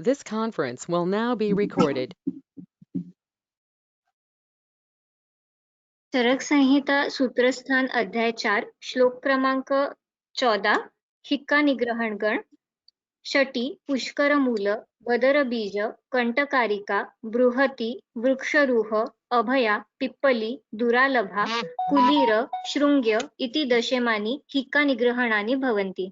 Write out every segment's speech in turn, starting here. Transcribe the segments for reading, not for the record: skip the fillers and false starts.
This conference will now be recorded. चरक संहिता सूत्रस्थान अध्याय 4 श्लोक क्रमांक 14 हिक्का निग्रहण गण षटी पुष्कर मूल बदर बीज कंटकारिका बृहती वृक्षरूह अभया पिप्पली दुरालभा कुलीर शृंग्य इति दशेमानी हिक्का निग्रहणानि भवन्ति।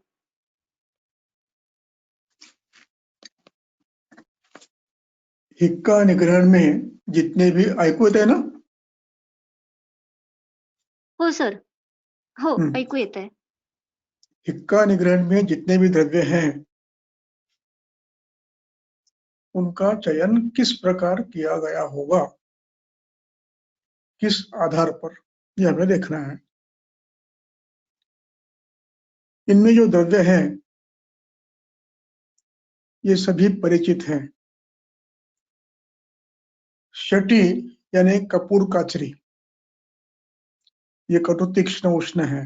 हिक्का निग्रहण में जितने भी ऐकू येत आहे ना? हो सर, हो ऐकू येत आहे। हिक्का निग्रहण में जितने भी द्रव्य हैं उनका चयन किस प्रकार किया गया होगा, किस आधार पर, यह हमें देखना है। इनमें जो द्रव्य हैं ये सभी परिचित हैं। शटी यानी कपूर काचरी, ये कटु तीक्ष्ण उष्ण है।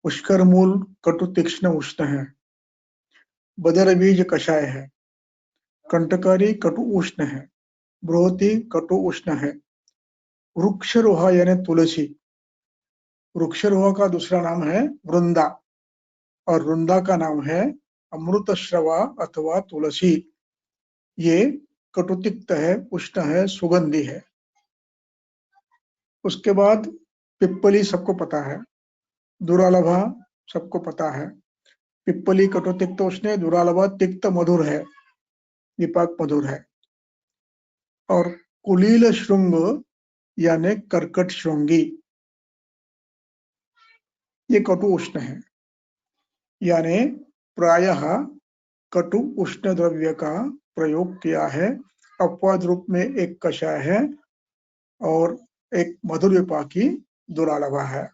पुष्कर मूल कटु तीक्ष्ण उष्ण है। बदर बीज कषाय है। कंटकारी कटु उष्ण है। बृहति कटु उष्ण है। वृक्षरोहा यानी तुलसी, वृक्षरोहा का दूसरा नाम है वृंदा और वृंदा का नाम है अमृतश्रवा अथवा तुलसी। ये कटुतिक्त है, उष्ण है, सुगंधी है। उसके बाद पिप्पली सबको पता है, दुरालभा सबको पता है। पिप्पली कटुतिक्त उष्ण, दुरालभा तिक्त मधुर है, विपाक मधुर है। और कुलील श्रृंग यानी कर्कट श्रृंगी, ये कटु उष्ण है। यानी प्रायः कटु उष्ण द्रव्य का प्रयोग किया है। अपवाद रूप में एक कषाय है और एक मधुर विपाकी दुरालभा है।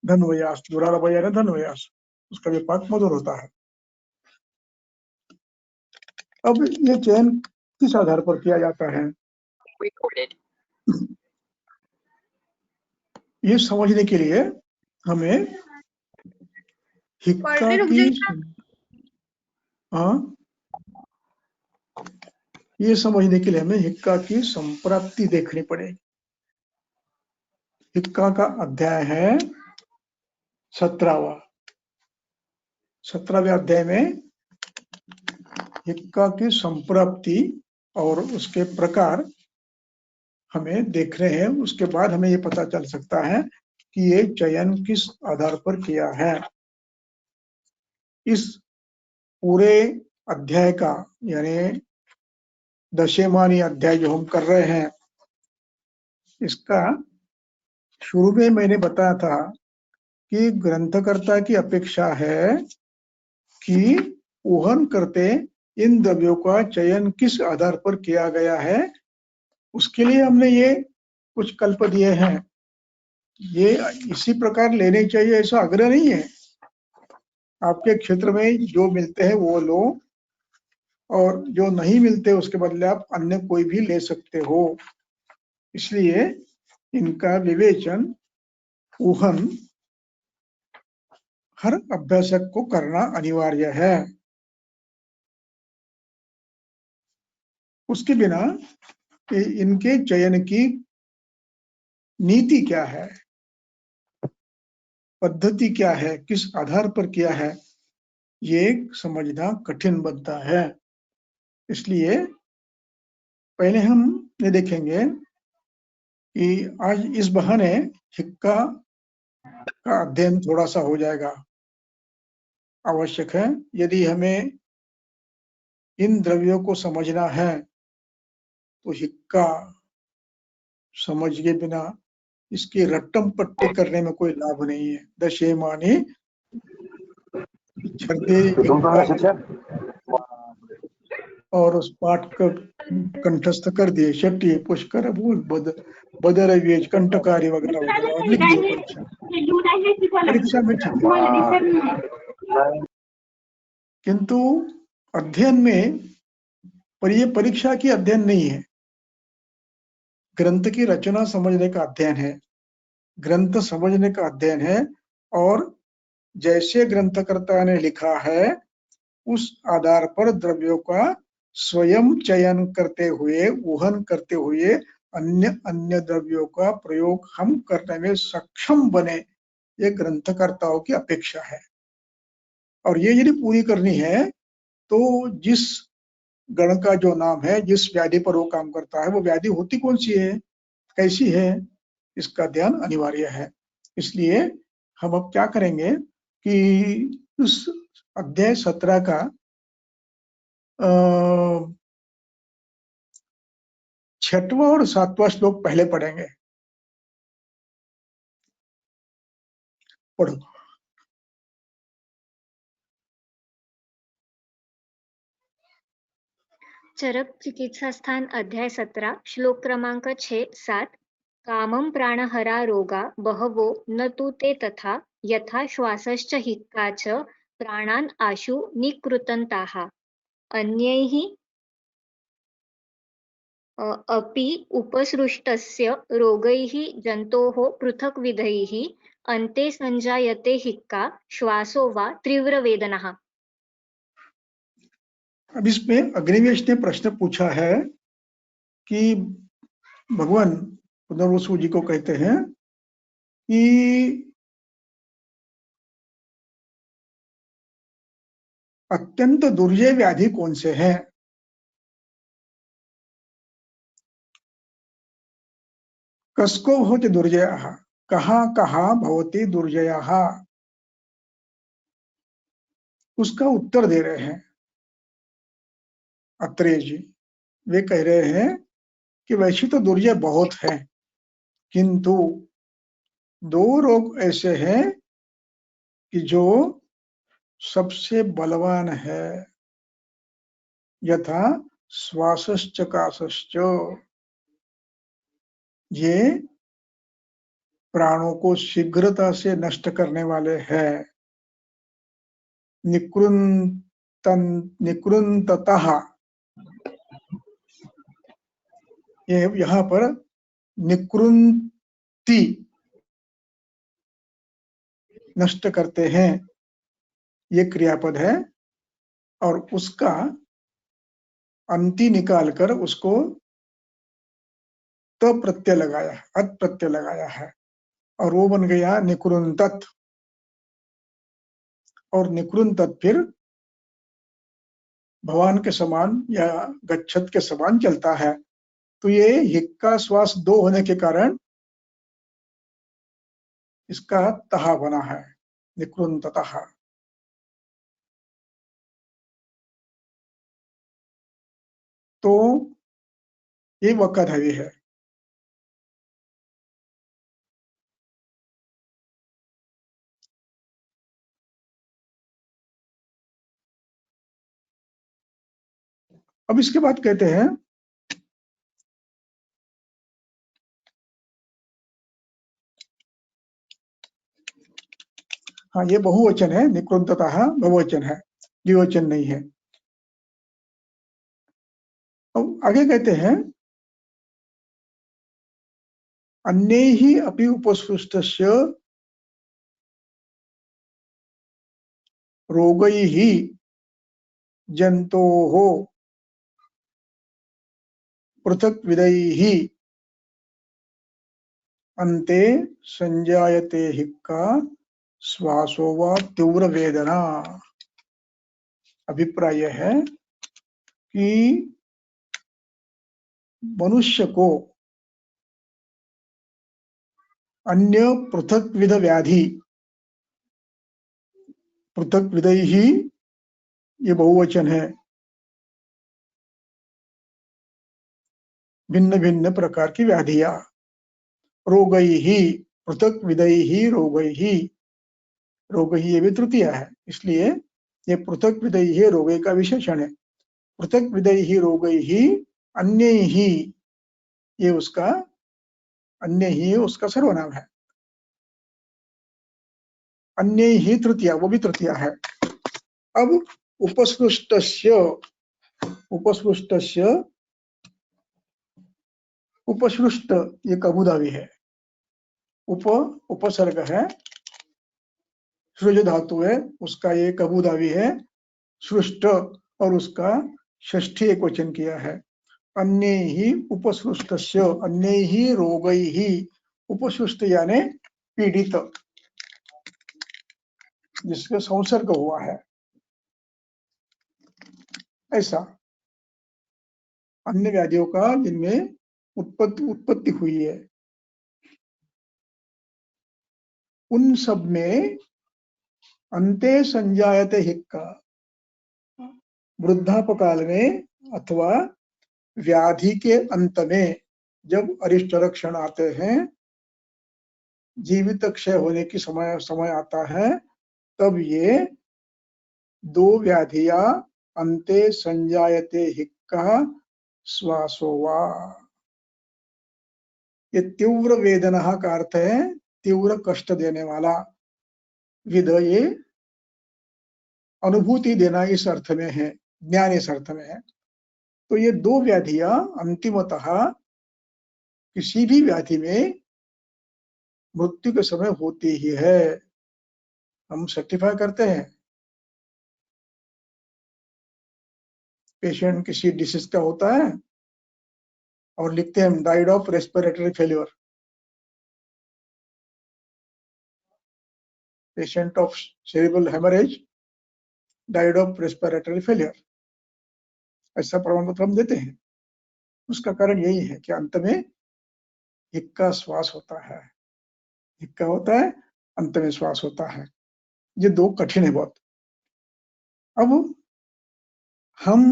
धनवयास, दुरालभा यानी धनवयास, उसका विपाक मधुर होता है। अब ये चयन किस आधार पर किया जाता है, ये समझने के लिए हमें हिक्का की ये समझने के लिए हमें हिक्का की संप्राप्ति देखनी पड़ेगी। हिक्का का अध्याय है 17वां। 17वें अध्याय में हिक्का की संप्राप्ति और उसके प्रकार हमें देख रहे हैं। उसके बाद हमें ये पता चल सकता है कि ये चयन किस आधार पर किया है। इस पूरे अध्याय का यानी दशेमानी अध्याय जो हम कर रहे हैं, इसका शुरू में मैंने बताया था कि ग्रंथकर्ता की अपेक्षा है कि ऊहन करते इन द्रव्यों का चयन किस आधार पर किया गया है, उसके लिए हमने ये कुछ कल्प दिए हैं। ये इसी प्रकार लेने चाहिए ऐसा आग्रह नहीं है। आपके क्षेत्र में जो मिलते हैं वो लो और जो नहीं मिलते उसके बदले आप अन्य कोई भी ले सकते हो। इसलिए इनका विवेचन, ऊहन हर अभ्यासक को करना अनिवार्य है। उसके बिना इनके चयन की नीति क्या है, पद्धति क्या है, किस आधार पर किया है, ये समझना कठिन बनता है। इसलिए पहले हम ये देखेंगे कि आज इस बहाने हिक्का का अध्ययन थोड़ा सा हो जाएगा, आवश्यक है। यदि हमें इन द्रव्यों को समझना है तो हिक्का समझ के बिना इसकी रट्टम पट्टी करने में कोई लाभ नहीं है। दशेमानी और उस पाठ को कंठस्थ कर दिए, शटी पुष्कर भूल बदर बीज कंटकारी वगैरह वगैरह और लिख दिए परीक्षा में, ठीक है। किंतु अध्ययन में पर ये परीक्षा की अध्ययन नहीं है, ग्रंथ की रचना समझने का अध्ययन है, ग्रंथ समझने का अध्ययन है। और जैसे ग्रंथकर्ता ने लिखा है उस आधार पर द्रव्यों का स्वयं चयन करते हुए, वहन करते हुए अन्य अन्य द्रव्यों का प्रयोग हम करने में सक्षम बने, ये ग्रंथकर्ताओं की अपेक्षा है। और ये यदि पूरी करनी है तो जिस गण का जो नाम है, जिस व्याधि पर वो काम करता है, वो व्याधि होती कौन सी है, कैसी है, इसका ध्यान अनिवार्य है। इसलिए हम अब क्या करेंगे कि उस अध्याय 17 का 6वां और 7वां श्लोक पहले पढ़ेंगे। पढ़ो। चरक चिकित्सा स्थान अध्याय 17 श्लोक क्रमांक 6-7 कामं प्राणहरा रोगा बहवो न तु ते तथा यथा श्वासश्च हिक्का च प्राणान् आशु निकृतन्ताः अन्यैः अपि उपसृष्टस्य रोगैः जन्तोः पृथक्विधैः अन्ते सञ्जायते हिक्का श्वासो वा तीव्रवेदनः। अब इसमें अग्निवेश ने प्रश्न पूछा है कि भगवान पुनर्वसु जी को कहते हैं कि अत्यंत दुर्जय व्याधि कौन से हैं। कस्को भवति दुर्जयः, कहाँ कहाँ भवति दुर्जयः, उसका उत्तर दे रहे हैं अत्रेय जी। वे कह रहे हैं कि वैसे तो दुर्जय बहुत हैं, किंतु 2 रोग ऐसे हैं कि जो सबसे बलवान है, यथा श्वासश्च काशश्च, ये प्राणों को शीघ्रता से नष्ट करने वाले हैं। निकृन्ततः, ये यहाँ पर निकृन्ति, नष्ट करते हैं, ये क्रियापद है और उसका अंति निकालकर उसको त प्रत्यय लगाया, अत प्रत्यय लगाया है और वो बन गया निकृन्तत। और निकृन्तत फिर भवान के समान या गच्छत के समान चलता है। तो ये हिक्का श्वास 2 होने के कारण इसका तहा बना है, निकृन्ततः। तो ये वक्रधावी है। अब इसके बाद कहते हैं हाँ, ये बहुवचन है, निकृन्ततः बहुवचन है, द्विवचन नहीं है। अब आगे कहते हैं अन्यैः अपि उपसृष्टस्य रोगैः जन्तोः पृथक्विधैः अन्ते संजायते हिक्का श्वासो वा तीव्र वेदना। अभिप्राय है कि मनुष्य को अन्य पृथक्विध व्याधि, पृथक्विधैः ये बहुवचन है, भिन्न भिन्न प्रकार की व्याधियां, रोगैः पृथक्विधैः रोगैः, रोगैः ये भी तृतीया है, इसलिए ये पृथक्विधैः रोगै का विशेषण है। पृथक्विधैः रोगैः अन्यैः, ये उसका अन्य ही उसका सर्वनाम है। अन्य ही तृतीया, वो भी तृतीया है। अब उपसृष्टस्य, उपसृष्टस्य, उपसृष्ट ये कबूदावी है, उपसर्ग है सृज धातु है उसका ये कबूदावी है सृष्ट और उसका षष्ठी एक वचन किया है। अन्य ही उपसृष्टस्य अन्य ही रोगै ही उपसृष्ट यानी पीड़ित जिसका संसर्ग हुआ है ऐसा अन्य व्याधियों का जिनमें उत्पत्ति हुई है उन सब में अंते संजायते हिक्का वृद्धापकाल में अथवा व्याधि के अंत में जब अरिष्ट लक्षण आते हैं जीवित क्षय होने की समय आता है तब ये दो व्याधिया अंते संजायते हिक्का श्वासोवा ये तीव्र वेदना का अर्थ है तीव्र कष्ट देने वाला विद ये अनुभूति देना इस अर्थ में है ज्ञान इस अर्थ में है। तो ये दो व्याधियां अंतिमतः किसी भी व्याधि में मृत्यु के समय होती ही है। हम सर्टिफाई करते हैं पेशेंट किसी डिसीज का होता है और लिखते हैं died of respiratory failure, patient of cerebral haemorrhage died of respiratory failure, ऐसा प्रमाण पत्र हम देते हैं। उसका कारण यही है कि अंत में हिक्का श्वास होता है, हिक्का होता है अंत में श्वास होता है। ये दो कठिन है बहुत। अब हम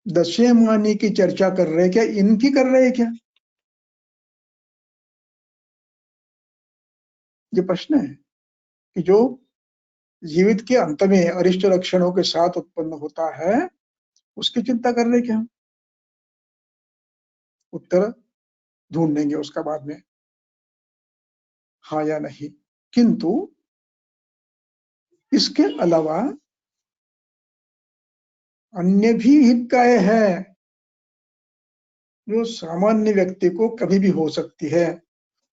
दशेमानी की चर्चा कर रहे हैं क्या इनकी कर रहे हैं क्या ये प्रश्न है कि जो जीवित के अंत में अरिष्ट लक्षणों के साथ उत्पन्न होता है उसकी चिंता कर रहे क्या हम? उत्तर ढूंढेंगे उसका बाद में हाँ या नहीं। किंतु इसके अलावा अन्य भी हिक्काएं हैं जो सामान्य व्यक्ति को कभी भी हो सकती है,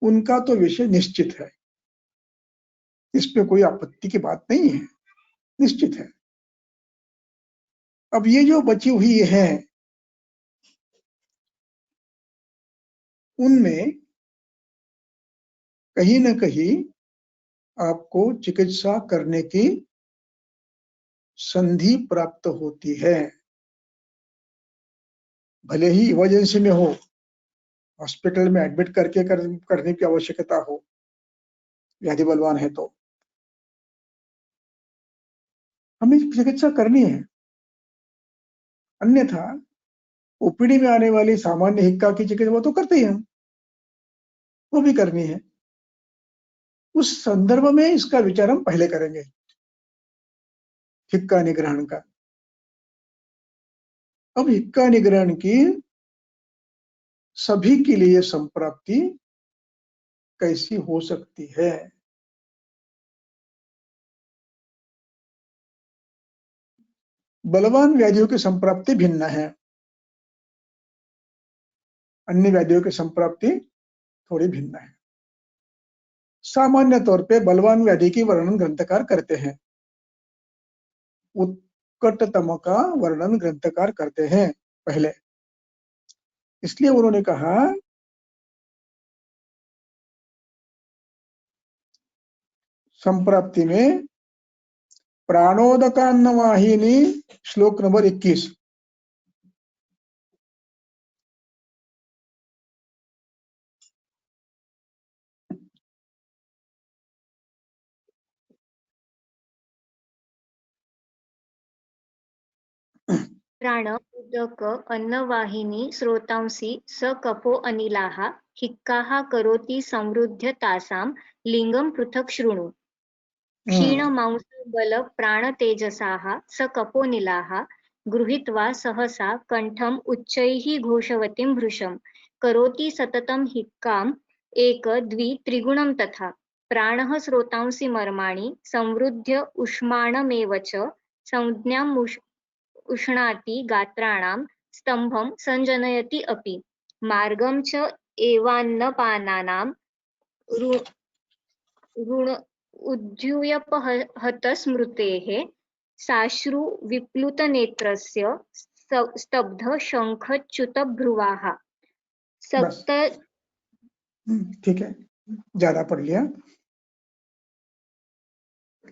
उनका तो विषय निश्चित है, इस पे कोई आपत्ति की बात नहीं है, निश्चित है। अब ये जो बची हुई है उनमें कहीं न कहीं आपको चिकित्सा करने की संधि प्राप्त होती है, भले ही इमरजेंसी में हो, हॉस्पिटल में एडमिट करके करने की आवश्यकता हो, व्याधि बलवान है तो हमें चिकित्सा करनी है। अन्यथा ओपीडी में आने वाली सामान्य हिक्का की चिकित्सा वो तो करते ही हम, वो भी करनी है। उस संदर्भ में इसका विचार हम पहले करेंगे, हिक्का निग्रहण का। अब हिक्का निग्रहण की सभी के लिए संप्राप्ति कैसी हो सकती है? बलवान व्याधियों की संप्राप्ति भिन्न है, अन्य व्याधियों की संप्राप्ति थोड़ी भिन्न है। सामान्य तौर पे बलवान व्याधि की वर्णन ग्रंथकार करते हैं, उत्कटतम का वर्णन ग्रंथकार करते हैं पहले, इसलिए उन्होंने कहा संप्राप्ति में प्राणोदकान्न वाहिनी श्लोक नंबर 21 प्राण उदक अन्नवाहिनी स्रोतांसि स कफो अनिलाः हिक्काः करोति संवृद्ध्य तासां लिंगं पृथक् शृणु क्षीणमांस बल प्राणतेजसाः स कपोनिलाः गृहीत्वा सहसा कंठम् उच्चैः घोषवतीं भृशं करोति सततं हिक्काम् एक द्वि त्रिगुणं तथा प्राणः स्रोतांसि मर्माणि संवृद्ध्य उष्माणमेव च संज्ञां उष्णाति गात्राणां स्तंभं संजनयति अपि मार्गं च एवान्नपानानां उद्यूयपहत साश्रु विप्लुतनेत्रस्य स्तब्ध शंखच्युतभ्रुवाः बस सप्त। ठीक है, ज्यादा पढ़ लिया।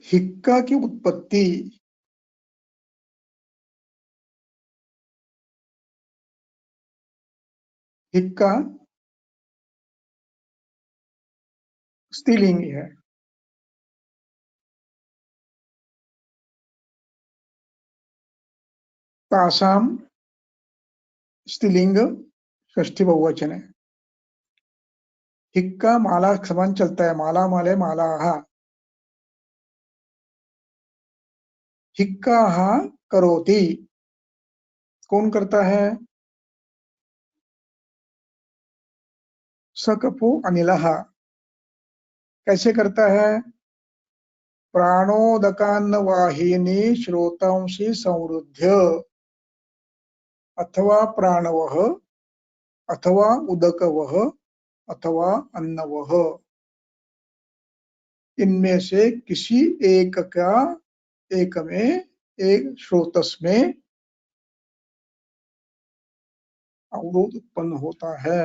हिक्का की उत्पत्ति हिक्का स्त्रीलिंग है। तासाम स्त्रीलिंग षष्ठी बहुवचन है। हिक्का माला समान चलता है, माला माले मालाः। हिक्काः करोति, कौन करता है? सकपो अनिलः, कैसे करता है? प्राणोदकान्नवाहिनी श्रोतांसि संरुध्य, अथवा प्राणवः अथवा उदकवः अथवा अन्नवः, इनमें से किसी एक में एक स्रोतस में अवरोध उत्पन्न होता है।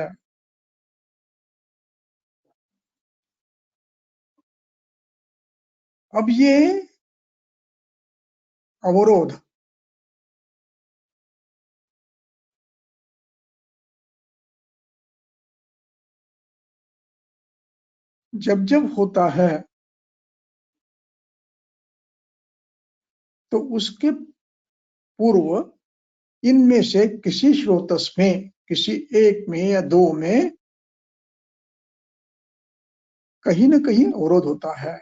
अब ये अवरोध जब जब होता है तो उसके पूर्व इनमें से किसी स्रोतस में, किसी एक में या दो में कहीं न कहीं अवरोध होता है।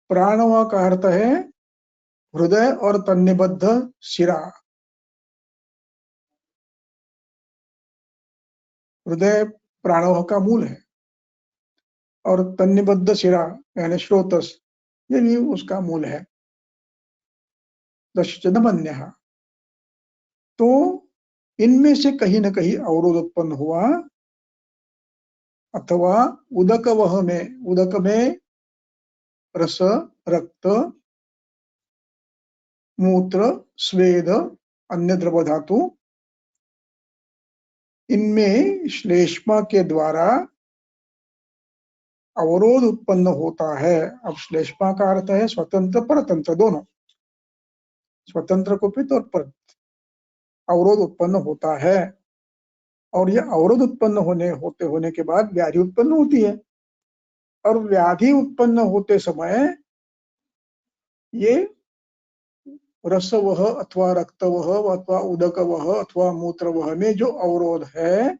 प्राणवा का अर्थ है हृदय और तन्निबद्ध शिरा। हृदय प्राणव का मूल है और तन्निबद्ध शिरा यानी स्रोतस ये भी उसका मूल है। दशजनमन्यः, तो इनमें से कहीं न कहीं अवरोध उत्पन्न हुआ, अथवा उदकवह में, उदक में रस, रक्त, मूत्र, स्वेद, अन्य द्रव धातु, इनमें श्लेष्मा के द्वारा अवरोध उत्पन्न होता है। अब श्लेष्मा का अर्थ है स्वतंत्र परतंत्र दोनों, स्वतंत्र कुपित और पर अवरोध उत्पन्न होता है। और यह अवरोध उत्पन्न होने के बाद व्याधि उत्पन्न होती है। और व्याधि उत्पन्न होते समय ये रसवह अथवा रक्तवह अथवा उदकवह अथवा मूत्रवह में जो अवरोध है,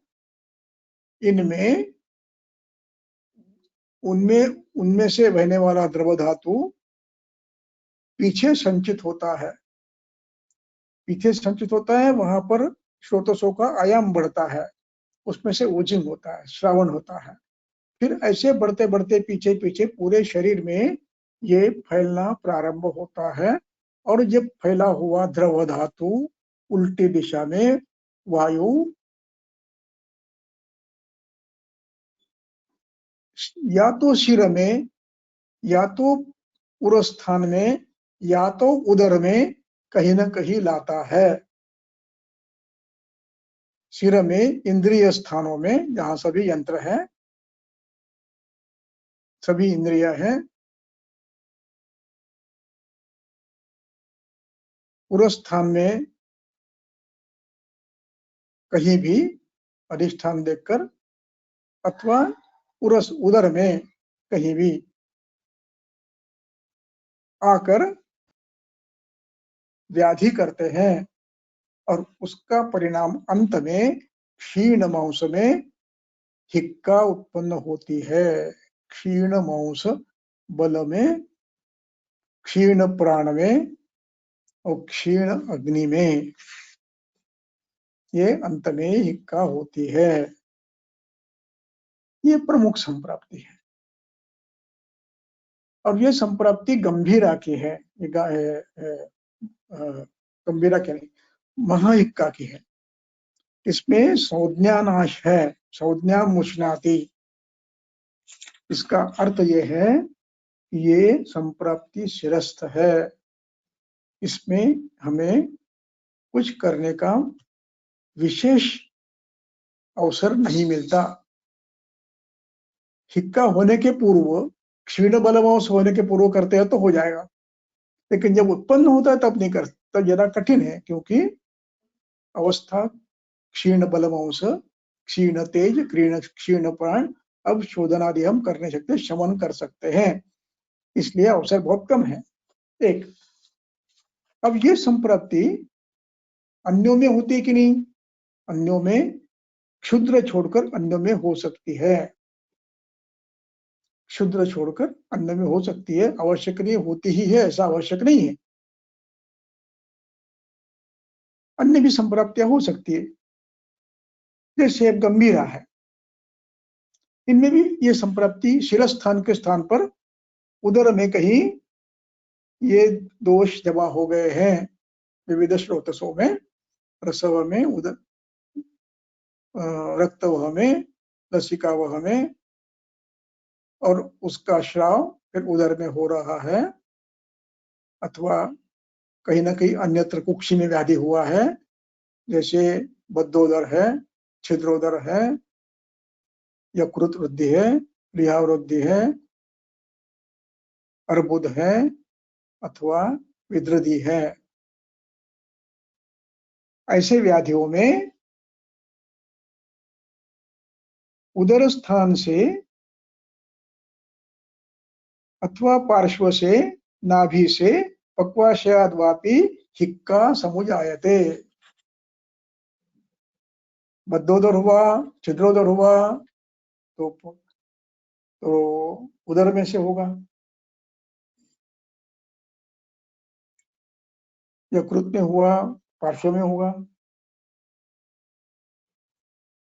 इनमें उनमें से बहने वाला द्रव धातु पीछे संचित होता है। पीछे संचित होता है, वहां पर स्रोतसों का आयाम बढ़ता है, उसमें से ओजिंग होता है, श्रावण होता है। फिर ऐसे बढ़ते बढ़ते पीछे पीछे पूरे शरीर में ये फैलना प्रारंभ होता है। और जब फैला हुआ द्रव धातु उल्टी दिशा में वायु या तो शिर में, या तो उरस्थान में, या तो उदर में कहीं न कहीं लाता है। शिर में इंद्रिय स्थानों में जहां सभी यंत्र हैं, सभी इंद्रिया हैं। उरस्थान में कहीं भी अधिष्ठान देखकर, अथवा उरस उदर में कहीं भी आकर व्याधि करते हैं। और उसका परिणाम अंत में क्षीण मांस में हिक्का उत्पन्न होती है। क्षीण मांस बल में, क्षीण प्राण में और क्षीण अग्नि में ये अंत में हिक्का होती है। ये प्रमुख संप्राप्ति है। और ये संप्राप्ति गंभीरा की है, गंभीरा की नहीं, महाहिक्का की है। इसमें संज्ञा नाश है, संज्ञा मुष्णाति। इसका अर्थ ये है ये संप्राप्ति शिरस्थ है, इसमें हमें कुछ करने का विशेष अवसर नहीं मिलता। हिक्का होने के पूर्व, क्षीण बलवंश होने के पूर्व करते हैं तो हो जाएगा, लेकिन जब उत्पन्न होता है तब नहीं कर, तब ज्यादा कठिन है, क्योंकि अवस्था क्षीण बलवंश, क्षीण तेज, क्षीण प्राण, अब शोधनादि हम कर नहीं सकते, शमन कर सकते हैं, इसलिए अवसर बहुत कम है। एक, अब ये संप्राप्ति अन्यों में होती है कि नहीं? अन्यों में क्षुद्र छोड़कर अन्यों में हो सकती है, क्षुद्र छोड़कर अन्य में हो सकती है, आवश्यक नहीं होती ही है ऐसा आवश्यक नहीं है, अन्य भी संप्राप्तियां हो सकती है। जैसे गंभीरा है, इनमें भी ये संप्राप्ति शिरस्थान के स्थान पर उदर में कहीं ये दोष जमा हो गए हैं, विविध स्रोतसों में, प्रसव में, उदर रक्तवह में, लसिकावह में, और उसका श्राव फिर उदर में हो रहा है, अथवा कहीं ना कहीं अन्यत्र कुक्षी में व्याधि हुआ है, जैसे बद्धोदर है, छिद्रोदर है, यकृत वृद्धि है, प्लीहा वृद्धि है, अर्बुद है, अथवा विद्रधि है। ऐसे व्याधियों में उदर स्थान से अथवा पार्श्व से, नाभि से, पक्वाशयाद्वापि हिक्का समुजायते। बद्धोदर हुआ, छिद्रोदर हुआ तो उदर में से होगा, यकृत में हुआ पार्श्व में होगा,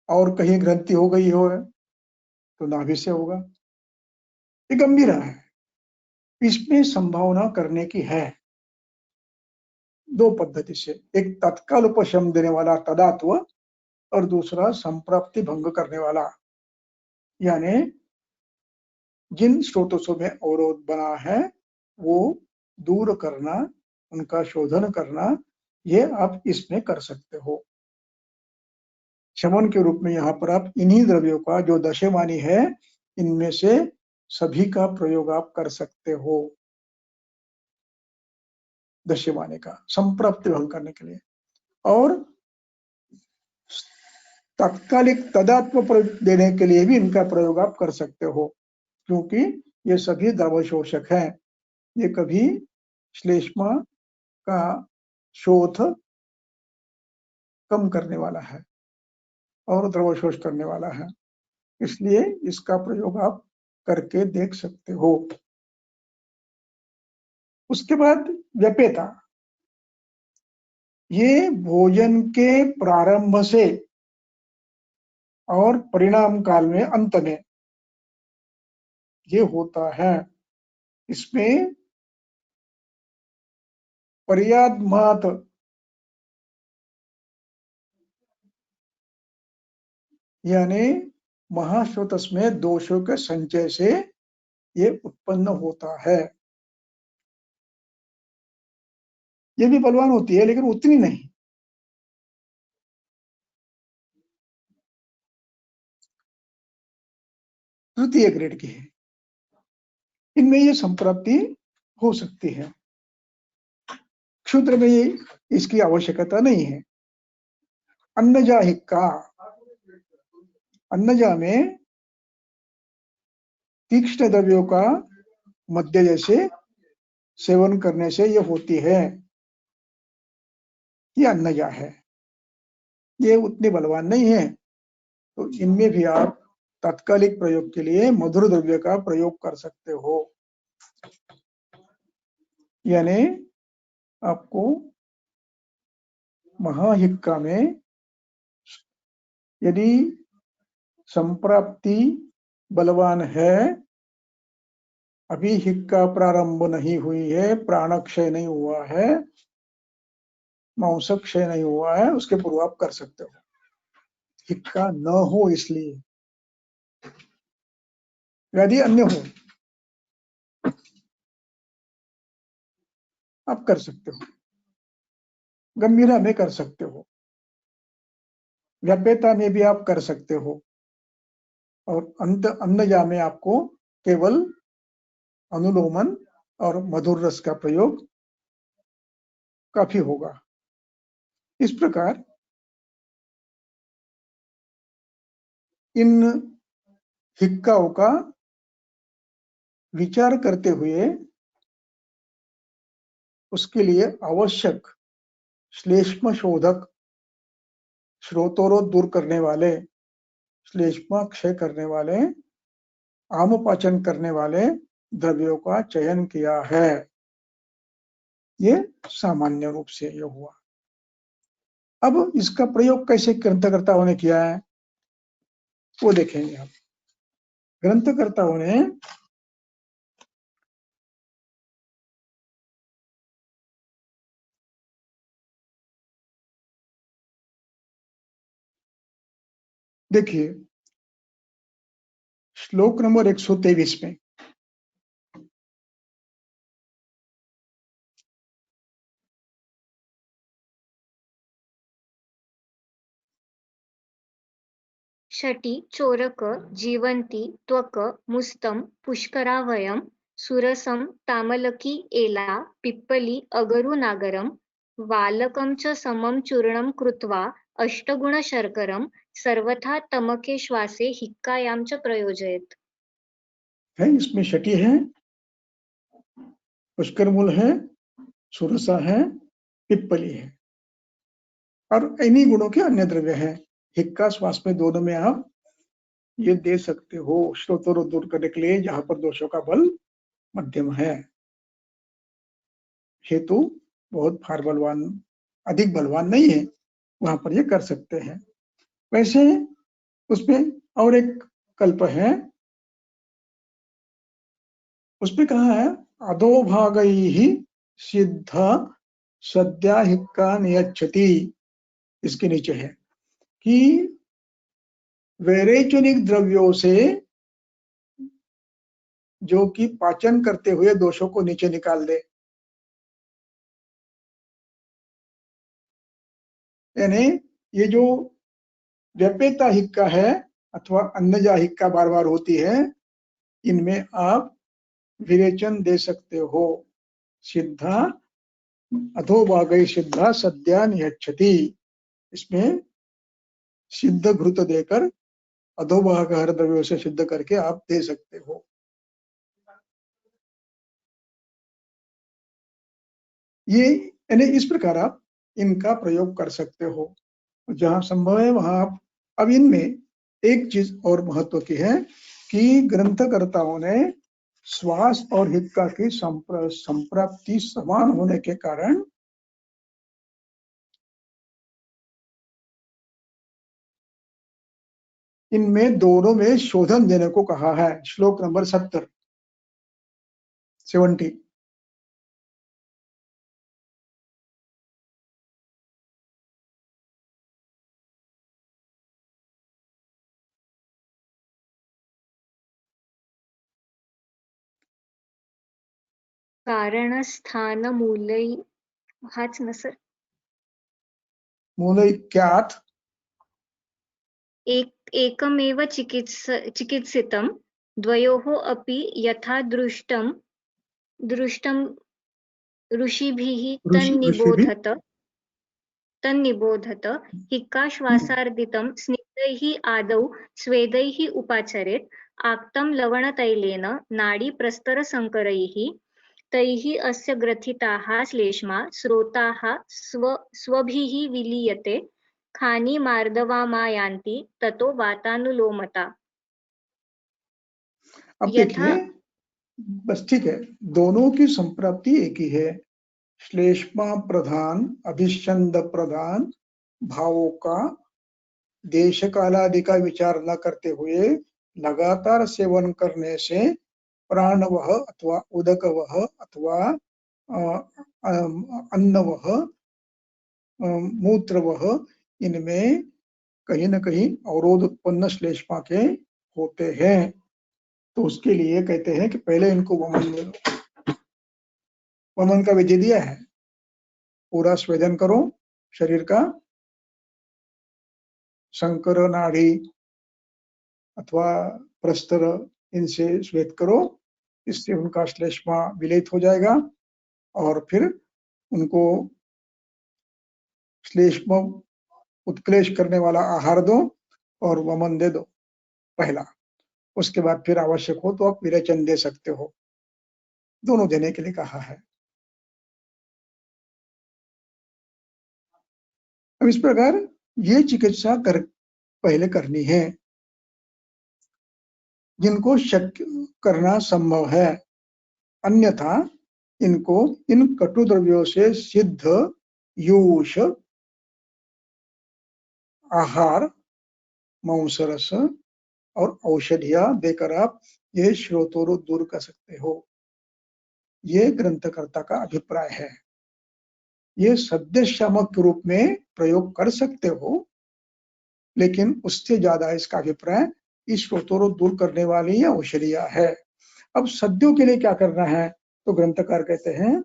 और कहीं ग्रंथि हो गई हो तो नाभि से होगा। ये गंभीर है, इसमें संभावना करने की है दो पद्धति से, एक तत्काल उपशम देने वाला तदात्व, और दूसरा संप्राप्ति भंग करने वाला, यानी जिन स्रोतों में अवरोध बना है वो दूर करना, उनका शोधन करना, ये आप इसमें कर सकते हो। शमन के रूप में यहाँ पर आप इन्हीं द्रव्यों का, जो दशमानी है, इनमें से सभी का प्रयोग आप कर सकते हो दशमानी का संप्राप्ति भंग करने के लिए। और तात्कालिक तदात्म देने के लिए भी इनका प्रयोग आप कर सकते हो, क्योंकि ये सभी द्रवशोषक हैं। ये कभी श्लेष्मा का शोथ कम करने वाला है और द्रवशोष करने वाला है, इसलिए इसका प्रयोग आप करके देख सकते हो। उसके बाद व्यपेता, ये भोजन के प्रारंभ से और परिणाम काल में, अंत में ये होता है। इसमें पर्यादमात यानी महाश्रोतस में दोषों के संचय से ये उत्पन्न होता है। ये भी बलवान होती है, लेकिन उतनी नहीं। तृतीय ग्रेड की है, इनमें ये संप्राप्ति हो सकती है। क्षुद्र में ये इसकी आवश्यकता नहीं है। अन्नजा हिक्का, अन्नजा में तीक्ष्ण द्रव्यों का मध्य जैसे सेवन करने से ये होती है, ये अन्नजा है। ये उतने बलवान नहीं है, तो इनमें भी आप तात्कालिक प्रयोग के लिए मधुर द्रव्य का प्रयोग कर सकते हो। यानी आपको महाहिक्का में यदि संप्राप्ति बलवान है, अभी हिक्का प्रारंभ नहीं हुई है, प्राणक्षय नहीं हुआ है, मांसक्षय नहीं हुआ है, उसके पूर्व आप कर सकते हो। हिक्का न हो इसलिए, यदि अन्य हो आप कर सकते हो, गंभीरा में कर सकते हो, व्याप्यता में भी आप कर सकते हो, और अन्नजा में आपको केवल अनुलोमन और मधुर रस का प्रयोग काफी होगा। इस प्रकार इन हिक्काओं का विचार करते हुए उसके लिए आवश्यक श्लेष्म शोधक, श्रोतोरोध दूर करने वाले, श्लेष्मा क्षय करने वाले, आमपाचन करने वाले द्रव्यों का चयन किया है। ये सामान्य रूप से ये हुआ। अब इसका प्रयोग कैसे ग्रंथकर्ताओं ने किया है वो देखेंगे हम। ग्रंथकर्ताओं ने देखिए श्लोक नंबर 123 में षटी चोरक जीवंती त्वक मुस्तम पुष्करावयम सुरसम तामलकी एला पिप्पली अगरु नागरम वालकम च समम चूर्णम कृत्वा अष्टगुण शर्करम सर्वथा तमके श्वासे हिक्कायाम च प्रयोजयेत्। है, इसमें शटी है, पुष्करमूल है, सुरसा है, पिप्पली है, और इन्हीं गुणों के अन्य द्रव्य हैं। हिक्का श्वास में दोनों में आप ये दे सकते हो श्रोतोरोध दूर करने के लिए, जहां पर दोषों का बल मध्यम है, हेतु बहुत भार बलवान, अधिक बलवान नहीं है, वहां पर ये कर सकते हैं। वैसे उसमें और एक कल्प है, उसमें कहा है अधोभागैहि सिद्ध सद्या हिक्का नियच्छति। इसके नीचे है कि वैरेचनिक द्रव्यों से जो कि पाचन करते हुए दोषों को नीचे निकाल दे, यानी ये जो व्याप्यता हिक्का है अथवा अन्नजा हिक्का बार बार होती है, इनमें आप विरेचन दे सकते हो। सिद्धा अधोभागै सिद्धा सद्या नियच्छति, इसमें सिद्ध घृत देकर अधोभाग हर द्रव्यों से सिद्ध करके आप दे सकते हो। ये यानी इस प्रकार आप इनका प्रयोग कर सकते हो जहां संभव है वहां आप। अब इनमें एक चीज और महत्व की है कि ग्रंथकर्ताओं ने श्वास और हिक्का की संप्राप्ति समान होने के कारण इनमें दोनों में शोधन देने को कहा है। श्लोक नंबर 70 70। कारणस्थानमूलै हाच न सर, मूलैक्यात् एकमेव चिकित्सितं द्वयोः अपि यथा दृष्टं ऋषिभिः ऋषिभिः तन्निबोधत हिक्काश्वासार्दितं स्निग्धैः आदौ स्वेदैः उपाचरेत् आक्तं लवणतैलेन नाडीप्रस्तरसंकरैः तैः अस्य ग्रथिताः श्लेष्मा स्रोताः स्वभिः विलीयते खानि मार्दवामायान्ति ततो वातानुलोमता। अब देखिए बस ठीक है, दोनों की संप्राप्ति एक ही है। श्लेष्मा प्रधान अभिषंद प्रधान भावों का देश कालादि का विचार न करते हुए लगातार सेवन करने से प्राणवह अथवा उदकवह अथवा अन्नवह मूत्रवह, इनमें कहीं न कहीं अवरोध उत्पन्न श्लेष्मा के होते हैं। तो उसके लिए कहते हैं कि पहले इनको वमन दे दो, वमन का विधि दिया है। पूरा स्वेदन करो शरीर का, शंकर नाड़ी अथवा प्रस्तर इनसे स्वेद करो, इससे उनका श्लेष्मा विलेत हो जाएगा और फिर उनको श्लेष्म उत्क्लेश करने वाला आहार दो और वमन दे दो पहला। उसके बाद फिर आवश्यक हो तो आप विरेचन दे सकते हो, दोनों देने के लिए कहा है। अब इस प्रकार ये चिकित्सा पहले करनी है जिनको शक्य करना संभव है, अन्यथा इनको इन कटु द्रव्यों से सिद्ध यूष, आहार, मांसरस और औषधियां देकर आप ये श्रोतोरोध दूर कर सकते हो। ये ग्रंथकर्ता का अभिप्राय है। ये सद्य शामक के रूप में प्रयोग कर सकते हो, लेकिन उससे ज्यादा इसका अभिप्राय इस श्रोतोरोध दूर करने वाली औषधियां है। अब सद्यों के लिए क्या करना है, तो ग्रंथकार कहते हैं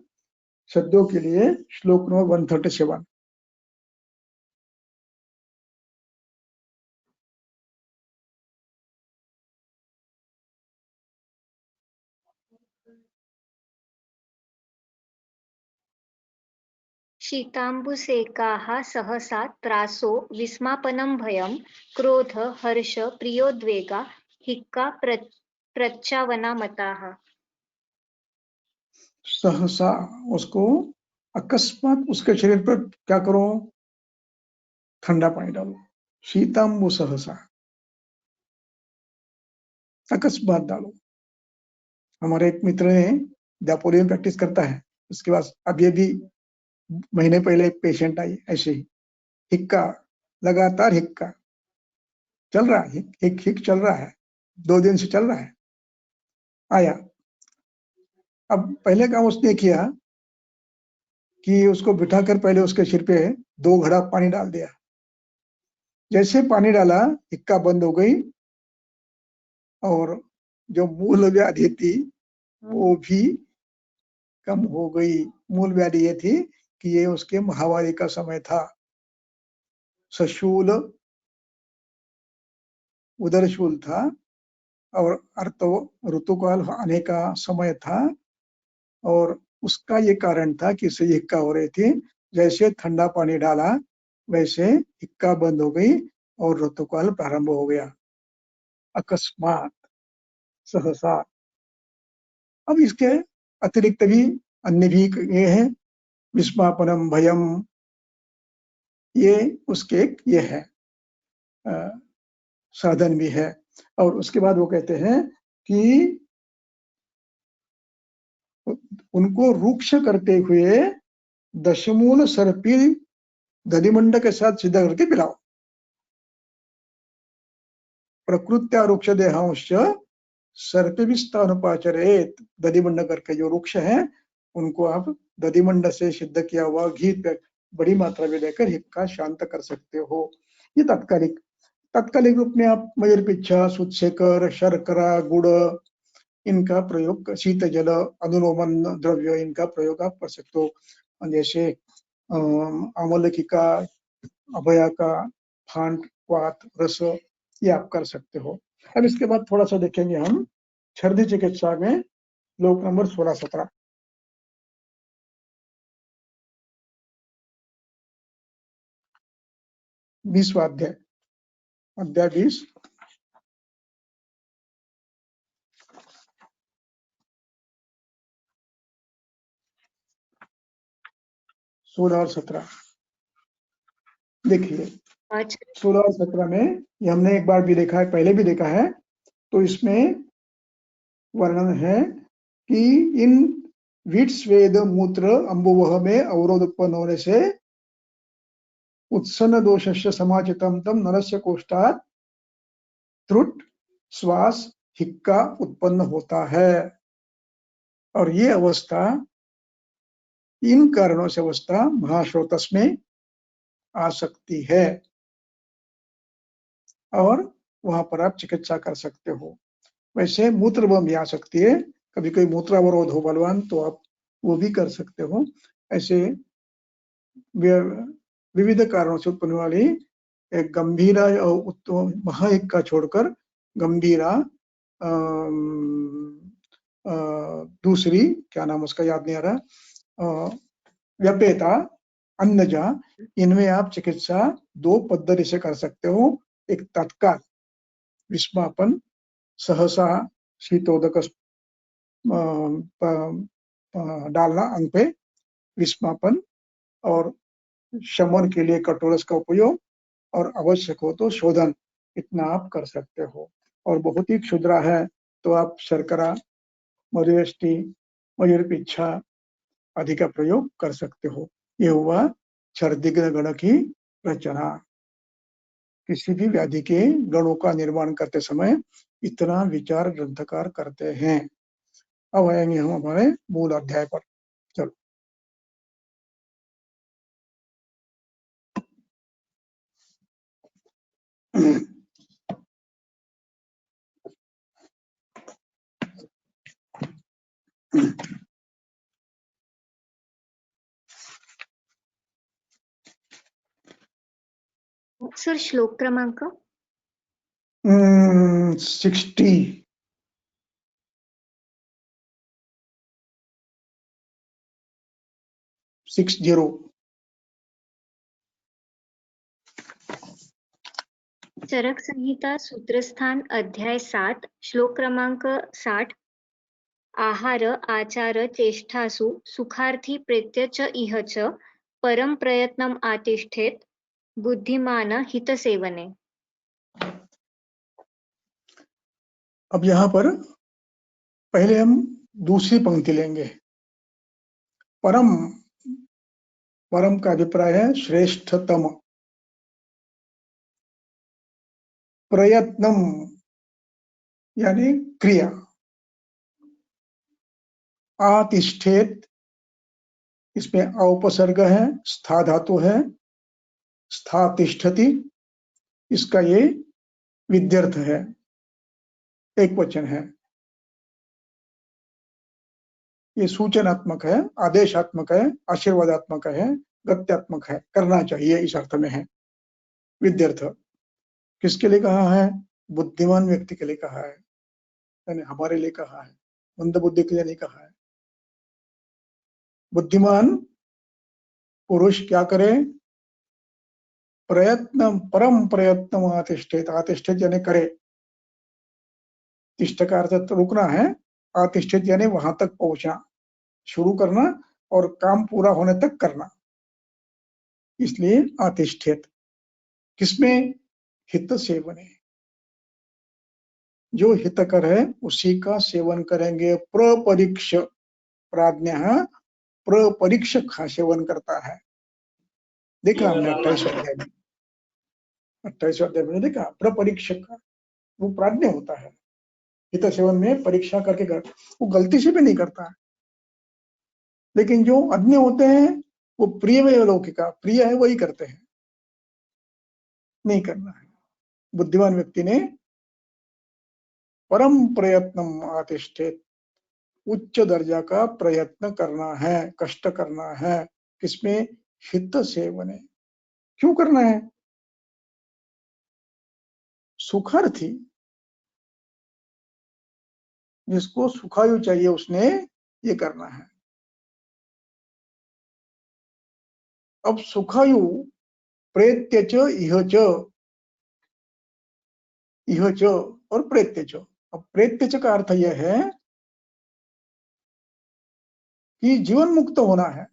सद्यों के लिए श्लोक नंबर 137। शीताम्बुसेकाः सहसा त्रासो विस्मापनं भयं क्रोध हर्ष प्रियोद्वेगा हिक्का प्रच्चावनामताः। सहसा उसको अकस्मात उसके शरीर पर क्या करो, ठंडा पानी डालो। शीताम्बु सहसा, अकस्मात डालो। हमारे एक मित्र ने दापोली में प्रैक्टिस करता है, उसके बाद अब ये भी महीने पहले एक पेशेंट आई ऐसे ही, हिक्का, लगातार हिक्का चल रहा है, हिक चल रहा है, 2 दिन से चल रहा है। आया, अब पहले काम उसने किया कि उसको बिठाकर पहले उसके सिर पे 2 घड़ा पानी डाल दिया। जैसे पानी डाला हिक्का बंद हो गई और जो मूल व्याधि थी वो भी कम हो गई। मूल व्याधि ये थी कि ये उसके महावारी का समय था, सशूल उदरशूल था और ऋतुकाल आने का समय था और उसका ये कारण था कि इससे हिक्का हो रही थी। जैसे ठंडा पानी डाला वैसे हिक्का बंद हो गई और ऋतुकाल प्रारंभ हो गया, अकस्मात, सहसा। अब इसके अतिरिक्त भी अन्य भी ये है, विस्मापनम भयम, ये उसके ये है साधन भी है। और उसके बाद वो कहते हैं कि उनको रुक्ष करते हुए दशमूल सर्पी दधिमंड के साथ सीधा करके पिलाओ। प्रकृत्या रुक्ष देहांश सर्पविस्तानुपाचरेत, दधिमंड करके जो वृक्ष है उनको आप दधिमंड से सिद्ध किया हुआ घी बड़ी मात्रा में देकर हिक्का शांत कर सकते हो। ये तात्कालिक रूप में आप मयूर पिच्छा, सुत्सेकर, शर्करा, गुड़ इनका प्रयोग, शीत जल, अनुलोमन द्रव्य इनका प्रयोग आप कर सकते हो। जैसे आमलकी अभया का फांड, वात, रस, ये आप कर सकते हो। अब इसके बाद थोड़ा सा देखेंगे हम छर्दी चिकित्सा में श्लोक नंबर 16-17। 20वां अध्याय, अध्याय 20। सोलह और 17 देखिए। 16 और 17 में ये हमने एक बार भी देखा है, पहले भी देखा है। तो इसमें वर्णन है कि इन वीट स्वेद मूत्र अंबुवह में अवरोध उत्पन्न होने से उत्सन्न दोषस्य समाचितम तम नरस्य कोष्ठात् त्रुट श्वास हिक्का उत्पन्न होता है। और ये अवस्था, इन कारणों से अवस्था महाश्रोतस में आ सकती है और वहां पर आप चिकित्सा कर सकते हो। वैसे मूत्र बम भी आ सकती है, कभी कोई मूत्रावरोध हो बलवान तो आप वो भी कर सकते हो। ऐसे विविध कारणों से उत्पन्न वाली एक गंभीरा और महा एक का छोड़कर गंभीरा, दूसरी क्या नाम उसका याद नहीं आ रहा, व्यपेता, अन्नजा, इनमें आप चिकित्सा 2 पद्धति से कर सकते हो। एक तत्काल विस्मापन, सहसा शीतोदक डालना अंग पे विस्मापन, और शमन के लिए कटोरस का उपयोग, और आवश्यक हो तो शोधन, इतना आप कर सकते हो। और बहुत ही क्षुद्र है तो आप शर्करा, मधुष्टि, मयूरपिच्छा आदि का प्रयोग कर सकते हो। ये हुआ छर्दिग्न गण की रचना। किसी भी व्याधि के गणों का निर्माण करते समय इतना विचार ग्रंथकार करते हैं। अब आएंगे हम हमारे मूल अध्याय पर। चलो। सर श्लोक क्रमांक 60 चरक संहिता सूत्रस्थान अध्याय 7 श्लोक क्रमांक 60। आहार आचार चेष्टासु सुखार्थी प्रेत्य च इह च परम प्रयत्नम आतिष्ठेत बुद्धिमान हित सेवने। अब यहाँ पर पहले हम दूसरी पंक्ति लेंगे। परम, परम का अभिप्राय है श्रेष्ठतम। प्रयत्नम यानी क्रिया। आतिष्ठेत, इसमें औपसर्ग है, स्था धातु है, स्था तिष्ठति, इसका ये विध्यर्थ है, एक वचन है। ये सूचनात्मक है, आदेशात्मक है, आशीर्वादात्मक है, गत्यात्मक है, करना चाहिए इस अर्थ में है विध्यर्थ। किसके लिए कहा है? बुद्धिमान व्यक्ति के लिए कहा है, यानी हमारे लिए कहा है, मंद बुद्धि के लिए नहीं कहा है। बुद्धिमान पुरुष क्या करे? प्रयत्न, परम प्रयत्न आतिष्ठित, आतिष्ठित यानी करे, तिष्ठ का अर्थ तो रुकना है, आतिष्ठित यानी वहां तक पहुंचना, शुरू करना और काम पूरा होने तक करना, इसलिए आतिष्ठित। किसमें? हित सेवने, जो हितकर है उसी का सेवन करेंगे। प्रपरीक्ष, प्राज्ञ प्रपरीक्ष का सेवन करता है। देखा हमने 28 अध्याय में, 28 अध्याय में देखा, प्रपरीक्ष का वो प्राज्ञ होता है, हित सेवन में परीक्षा करके वो गलती से भी नहीं करता है। लेकिन जो अज्ञ होते हैं वो प्रिय लौकिका, प्रिय है वही करते हैं, नहीं करना है। बुद्धिमान व्यक्ति ने परम प्रयत्नम आतिष्ठित, उच्च दर्जा का प्रयत्न करना है, कष्ट करना है। किसमें? हित सेवने। क्यों करना है? सुखार्थी, जिसको सुखायु चाहिए उसने ये करना है। अब सुखायु प्रेत्य च इह च, इह च और प्रेत्य च। अब प्रेत्य च का अर्थ यह है कि जीवन मुक्त होना है,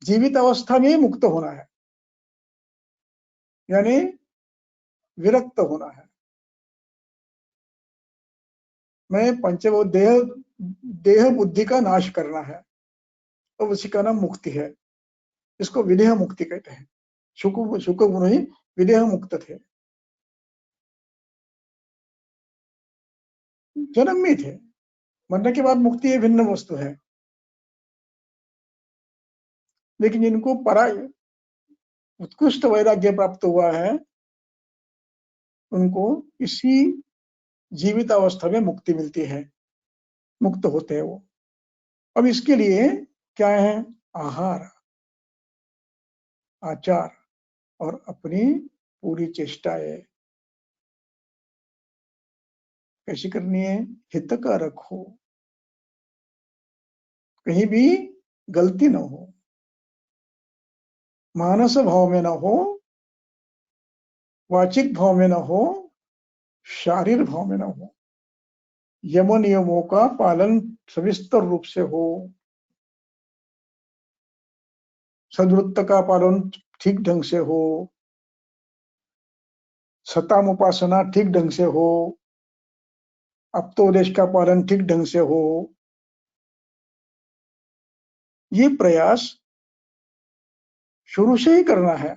जीवित अवस्था में मुक्त होना है, यानी विरक्त होना है। मैं पंचभूत देह, देह बुद्धि का नाश करना है, तो उसी का नाम मुक्ति है। इसको विदेह मुक्ति कहते हैं। शुक मुनि विदेह मुक्त थे, जन्म में थे, मरने के बाद मुक्ति ये भिन्न वस्तु है। लेकिन जिनको उत्कृष्ट वैराग्य प्राप्त हुआ है उनको इसी जीवित अवस्था में मुक्ति मिलती है। मुक्त होते हैं वो। अब इसके लिए क्या है? आहार, आचार और अपनी पूरी चेष्टाएं कैसी करनी है? हित का रखो, कहीं भी गलती न हो, मानस भाव में न हो, वाचिक भाव में न हो, शारीर भाव में न हो। यम नियमों का पालन सविस्तर रूप से हो, सद्वृत्त का पालन ठीक ढंग से हो, सताम उपासना ठीक ढंग से हो, अप्तोदेश का पालन ठीक ढंग से हो। ये प्रयास शुरू से ही करना है।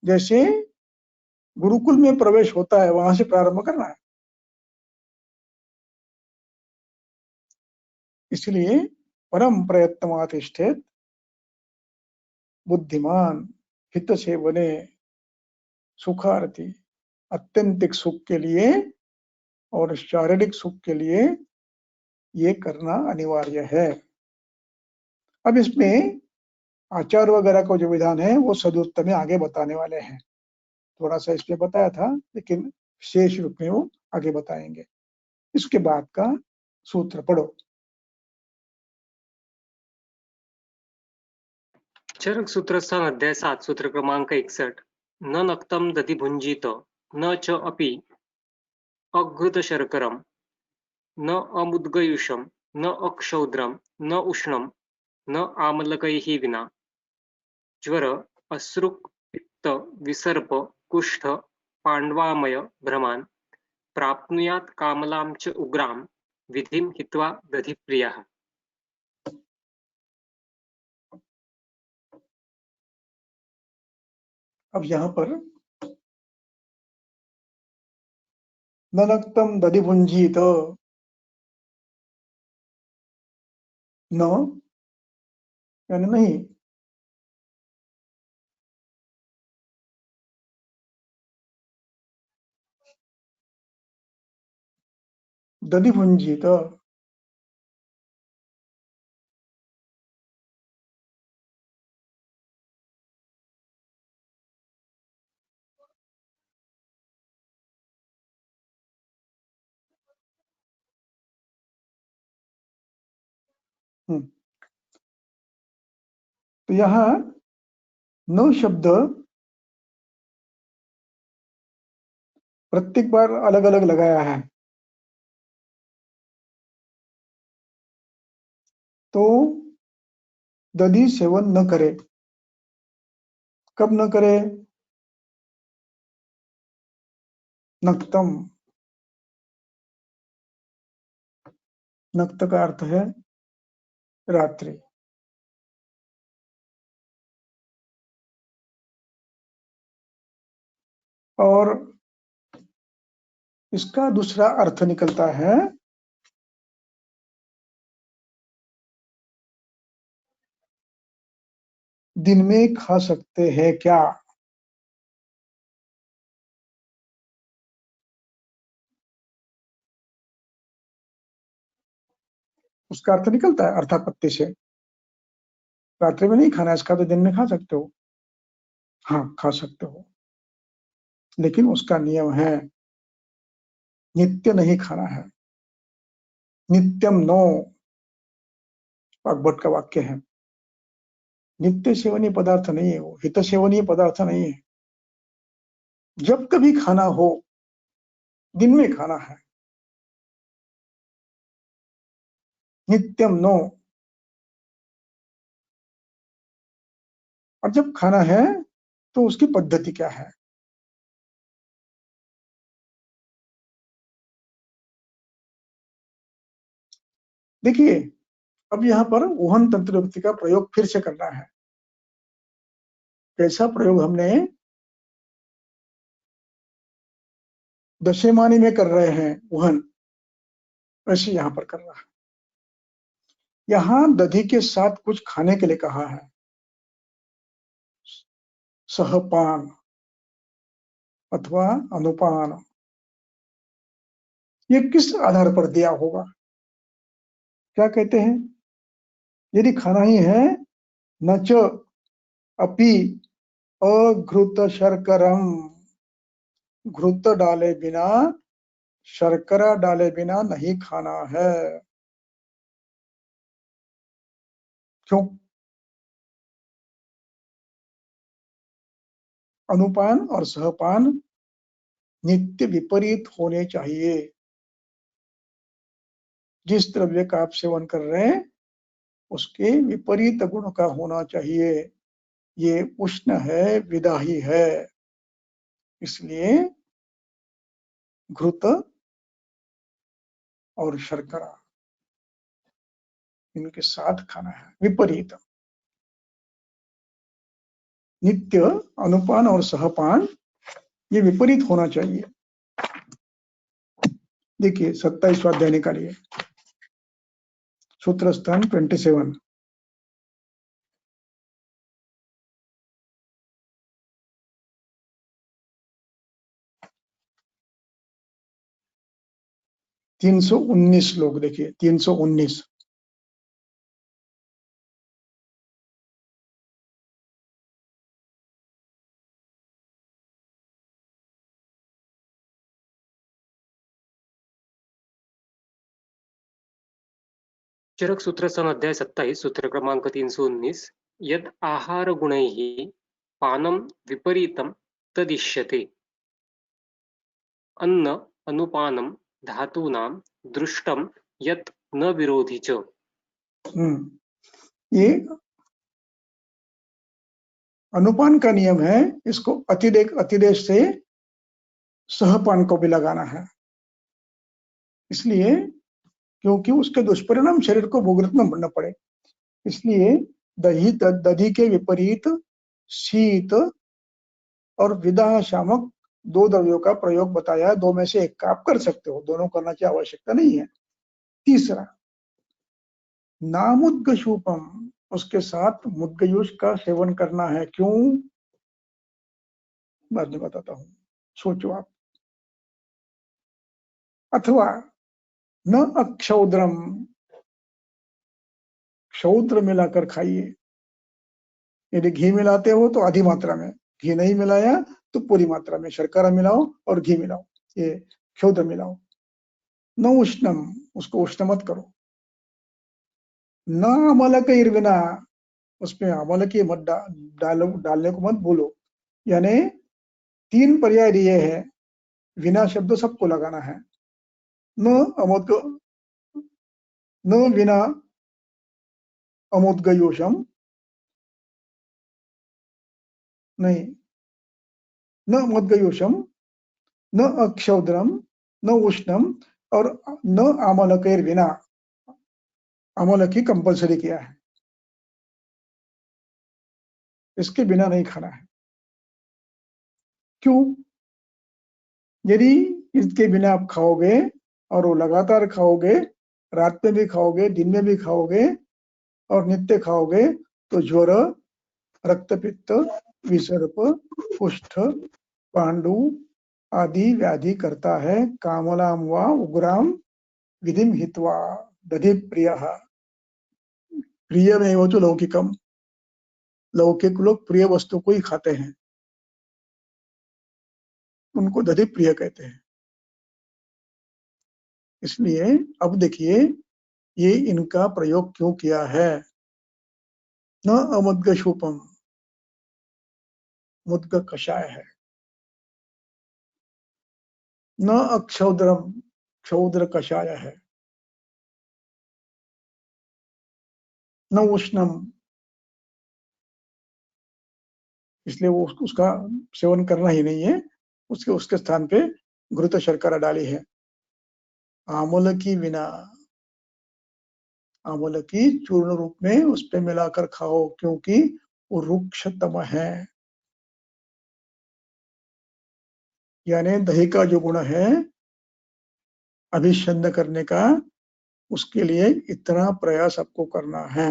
जैसे गुरुकुल में प्रवेश होता है, वहां से प्रारंभ करना है। इसलिए परम प्रयत्नमातिष्ठेत, बुद्धिमान हित से बने सुखार्थी, अत्यंतिक सुख के लिए और शारीरिक सुख के लिए ये करना अनिवार्य है। अब इसमें आचार वगैरह का जो विधान है वो सदुत्तर में आगे बताने वाले हैं। थोड़ा सा इसमें बताया था, लेकिन शेष रूप में वो आगे बताएंगे। इसके बाद का सूत्र पढ़ो। चरक सूत्रस्थान अध्याय 7 सूत्र क्रमांक 61। न नक्तं दधि भुंजीत न च अपि अघृतशर्करं न अमुद्गयुषं न अक्षौद्रं न उष्णं न आमलकैः विना ज्वर अश्रुक् पित्त विसर्प कुष्ठ पाण्डवामय भ्रमान् प्राप्नुयात् कामलां च उग्रां विधिं हित्वा दधिप्रियः। अब यहाँ पर न नक्तं दधि भुंजीत, न यानी नहीं, दधि भुंजीत तो यहाँ न शब्द प्रत्येक बार अलग अलग लगाया है। तो दधि सेवन न करे, कब न करे? नक्तम, नक्त का अर्थ है रात्रि। और इसका दूसरा अर्थ निकलता है दिन में खा सकते हैं क्या? उसका अर्थ निकलता है अर्थापत्ति से। रात्रि में नहीं खाना, इसका तो दिन में खा सकते हो। हाँ, खा सकते हो, लेकिन उसका नियम है, नित्य नहीं खाना है। नित्यम नो, भागवत का वाक्य है। नित्य सेवनीय पदार्थ नहीं है वो, हित सेवनीय पदार्थ नहीं है। जब कभी खाना हो, दिन में खाना है। नित्यम नो। और जब खाना है तो उसकी पद्धति क्या है? देखिए, अब यहाँ पर ऊहन तंत्र युक्ति का प्रयोग फिर से करना है। कैसा प्रयोग हमने दशमानी में कर रहे हैं ऊहन, वैसे यहाँ पर कर रहा है। यहाँ दधि के साथ कुछ खाने के लिए कहा है, सहपान अथवा अनुपान। ये किस आधार पर दिया होगा? क्या कहते हैं? यदि खाना ही है, न च अपि अघृत शर्करम, घृत डाले बिना, शर्करा डाले बिना नहीं खाना है। क्यों? अनुपान और सहपान नित्य विपरीत होने चाहिए। जिस द्रव्य का आप सेवन कर रहे हैं उसके विपरीत गुण का होना चाहिए। ये उष्ण है, विदाही है, इसलिए घृत और शर्करा इनके साथ खाना है, विपरीत। नित्य अनुपान और सहपान ये विपरीत होना चाहिए। देखिए 27वां अध्याय निकालिए, सूत्र स्थान 27। तीन सौ 19 लोग देखिए, 319। चरक सूत्र सन अध्याय 27 सूत्र क्रमांक 319 यद आहार गुणैः पानं विपरीतं तदिष्यते अन्न अनुपानं धातूनां दृष्टं यत् न विरोधी च। ये अनुपान का नियम है, इसको अतिदेश से सहपान को भी लगाना है। इसलिए क्योंकि उसके दुष्परिणाम शरीर को भुगतना न पड़े, इसलिए दधि के विपरीत शीत और विदाह शामक दो द्रव्यों का प्रयोग बताया। दो में से एक का आप कर सकते हो, दोनों करना की आवश्यकता नहीं है। तीसरा, नामुद्गशूपम, उसके साथ मुद्गयूष का सेवन करना है। क्यों? बाद में बताता हूं, सोचो आप। अथवा न अक्षौद्रम, क्षौद्र मिलाकर खाइए। यदि घी मिलाते हो तो आधी मात्रा में, घी नहीं मिलाया तो पूरी मात्रा में शर्करा मिलाओ और घी मिलाओ, ये क्षौद्र मिलाओ। न उष्णम, उसको उष्ण मत करो। न अमलक इर्विना, उसमें अमल की मत डालने को मत भूलो। यानी 3 पर्याय दिए हैं, विना शब्द सबको लगाना है। न अमोद, न विना अमोदगयोषम, नहीं, न मद्गयोषम, न अक्षौद्रम, न उष्णम और न आमलकेर विना। आमलक ही कंपल्सरी किया है, इसके बिना नहीं खाना है। क्यों? यदि इसके बिना आप खाओगे और वो लगातार खाओगे, रात में भी खाओगे, दिन में भी खाओगे और नित्य खाओगे, तो ज्वर, रक्तपित्त, विसर्प, कुष्ठ, पांडु आदि व्याधि करता है। कामलाम व उग्राम विधिम हित्वा दधि प्रियः, प्रिय में वो तो लौकिकम, लौकिक लोग प्रिय वस्तु को ही खाते हैं, उनको दधि प्रिय कहते हैं। इसलिए अब देखिए ये इनका प्रयोग क्यों किया है। न अमुद्गशूपम, मुद्ग कषाय है। न अक्षौद्रम, क्षौद्र कषाय है। न उष्णम, इसलिए वो उसका सेवन करना ही नहीं है, उसके स्थान पे घृत शर्करा डाली है। आमूलकी बिना, आमूलकी चूर्ण रूप में उस पे मिलाकर खाओ, क्योंकि वो रुक्षतम है। यानी दही का जो गुण है अभिषंद करने का, उसके लिए इतना प्रयास आपको करना है।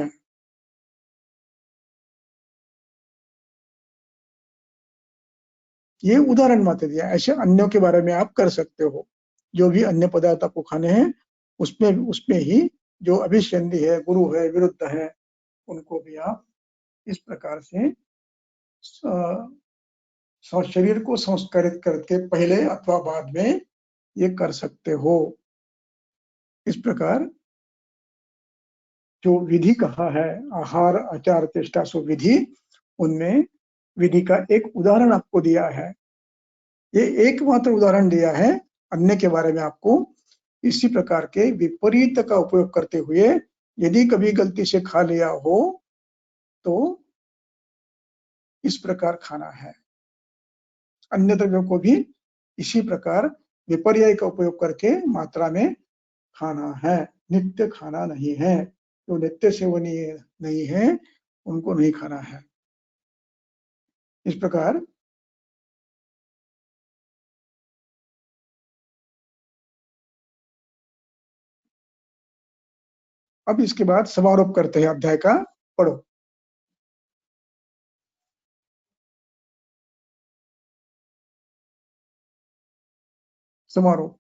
ये उदाहरण मात्र दिया, ऐसे अन्यों के बारे में आप कर सकते हो। जो भी अन्य पदार्थ आपको खाने हैं उसमें ही जो अभिसंधि है, गुरु है, विरुद्ध है, उनको भी आप इस प्रकार से शरीर को संस्कारित करके पहले अथवा बाद में ये कर सकते हो। इस प्रकार जो विधि कहा है, आहार आचार चेष्टा सो विधि, उनमें विधि का एक उदाहरण आपको दिया है। ये एकमात्र उदाहरण दिया है, अन्य के बारे में आपको इसी प्रकार के विपरीत का उपयोग करते हुए यदि कभी गलती से खा लिया हो तो इस प्रकार खाना है। अन्य द्रव्यों को भी इसी प्रकार विपर्य का उपयोग करके मात्रा में खाना है, नित्य खाना नहीं है। जो नित्य सेवनीय नहीं है उनको नहीं खाना है। इस प्रकार अब इसके बाद समारोप करते हैं अध्याय का। पढ़ो। समारोप।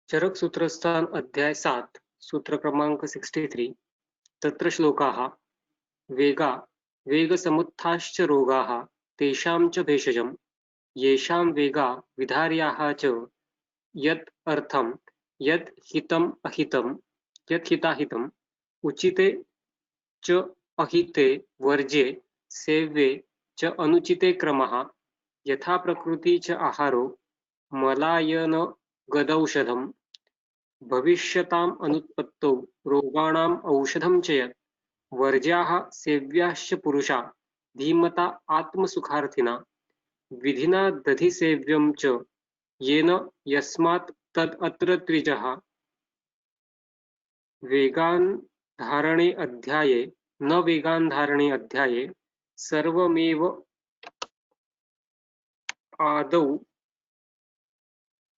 चरक सूत्रस्थान अध्याय 7 सूत्र क्रमांक 63 तत्र श्लोकाः वेगा वेगसमुत्थाश्च रोगाः तेषां च भेषजं येषां वेगा विधार्याः च यत् अर्थं यत् हितम् अहितं यत् हिताहितम् उचिते च अहिते वर्ज्ये सेव्ये च अनुचिते क्रमः यथा प्रकृति च आहारो मलायन गदौषधम् भविष्यताम् अनुत्पत्तौ रोगाणाम् औषधं च यत् वर्ज्याः सेव्याश्च पुरुषा धीमता आत्मसुखार्थिना विधिना दधिसेव्यं च येन यस्मात् तद् अत्र त्रिजः वेगान् धारणे अध्याये न वेगान् धारणे अध्याये सर्वमेव आदौ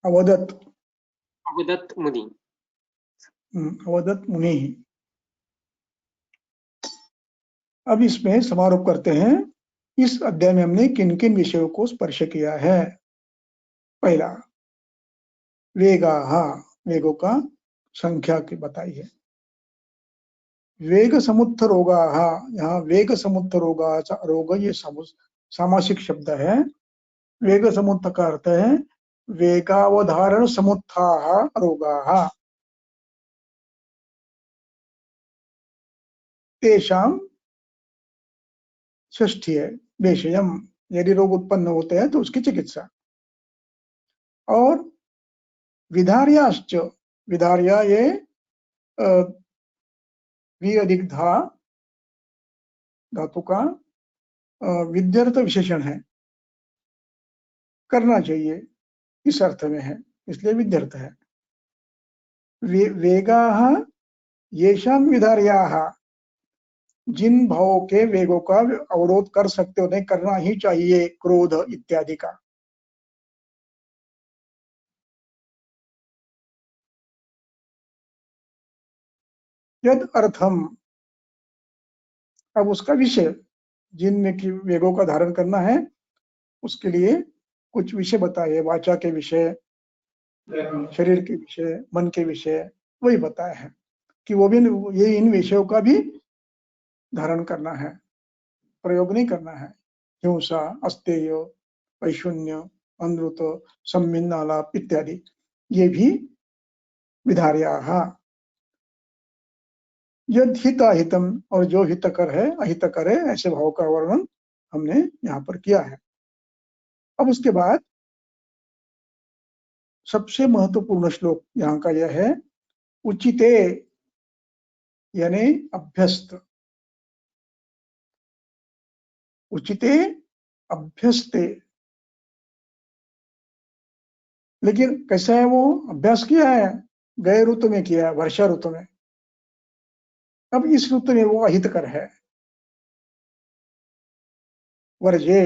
अवदत् मुनि। अवदत् मुनि। अब इसमें समारोप करते हैं। इस अध्याय में हमने किन किन विषयों को स्पर्श किया है। पहला, वेगाः, वेगों का संख्या की बताई है। वेग समुत्थ रोगाः, यहाँ वेग समुत्थ रोग ये सामासिक शब्द है। वेग समुत्थ का अर्थ है वेगावधारण समुत्थाः रोगाः तेषां षष्ठी है भेषजम, यदि रोग उत्पन्न होते हैं तो उसकी चिकित्सा। और विधार्याश्च, विधार्या ये वी अधिक धा धातु का विध्यर्थ विशेषण है, करना चाहिए इस अर्थ में है, इसलिए विध्यर्थ है। वेगाः येषां विधार्याः, जिन भावों के वेगों का अवरोध कर सकते हो, नहीं करना ही चाहिए, क्रोध इत्यादि का। यद अर्थम, अब उसका विषय, जिनमें की वेगों का धारण करना है उसके लिए कुछ विषय बताए, वाचा के विषय, शरीर के विषय, मन के विषय, वही बताया है कि वो भी ये इन विषयों का भी धारण करना है, प्रयोग नहीं करना है। हिंसा, अस्तेय, वैशून्य, अनृत, सम्मिन्न आलाप इत्यादि, ये भी विधार्याः। यद हिताहितम, और जो हितकर है अहितकर है, ऐसे भाव का वर्णन हमने यहाँ पर किया है। अब उसके बाद सबसे महत्वपूर्ण श्लोक यहाँ का यह है, उचिते यानी अभ्यस्त, उचिते अभ्यस्ते। लेकिन कैसा है वो अभ्यास किया है, गए ऋतु में किया है, वर्षा ऋतु में। अब इस ऋतु में वो अहितकर है, वर्जे,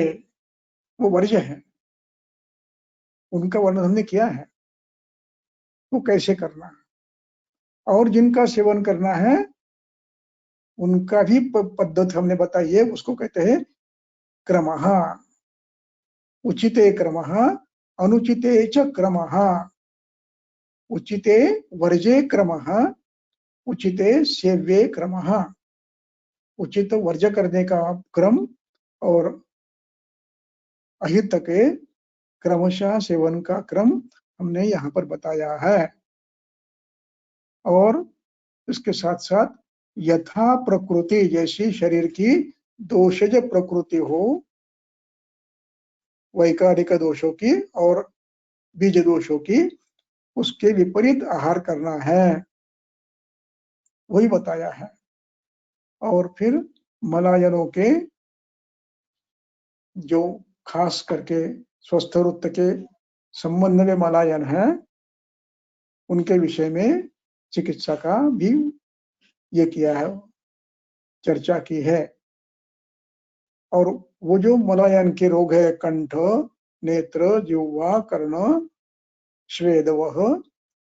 वो वर्ज्य है, उनका वर्णन हमने किया है, वो कैसे करना। और जिनका सेवन करना है उनका भी पद्धति हमने बताई है, उसको कहते हैं क्रमः। उचिते क्रमः, अनुचिते च क्रमः। उचिते वर्जे क्रमः, उचिते सेव्ये क्रमः, उचित वर्ज्य करने का क्रम और अहित के क्रमशः सेवन का क्रम हमने यहाँ पर बताया है। और इसके साथ साथ यथा प्रकृति, जैसी शरीर की दोषज प्रकृति हो, वैकारिक दोषों की और बीज दोषों की, उसके विपरीत आहार करना है, वही बताया है। और फिर मलायनों के जो खास करके स्वस्थ वृत्त के संबंध में मलायन है, उनके विषय में चिकित्सा का भी ये किया है, चर्चा की है। और वो जो मलायन के रोग है, कंठ, नेत्र, जिह्वा, कर्ण, स्वेद, वह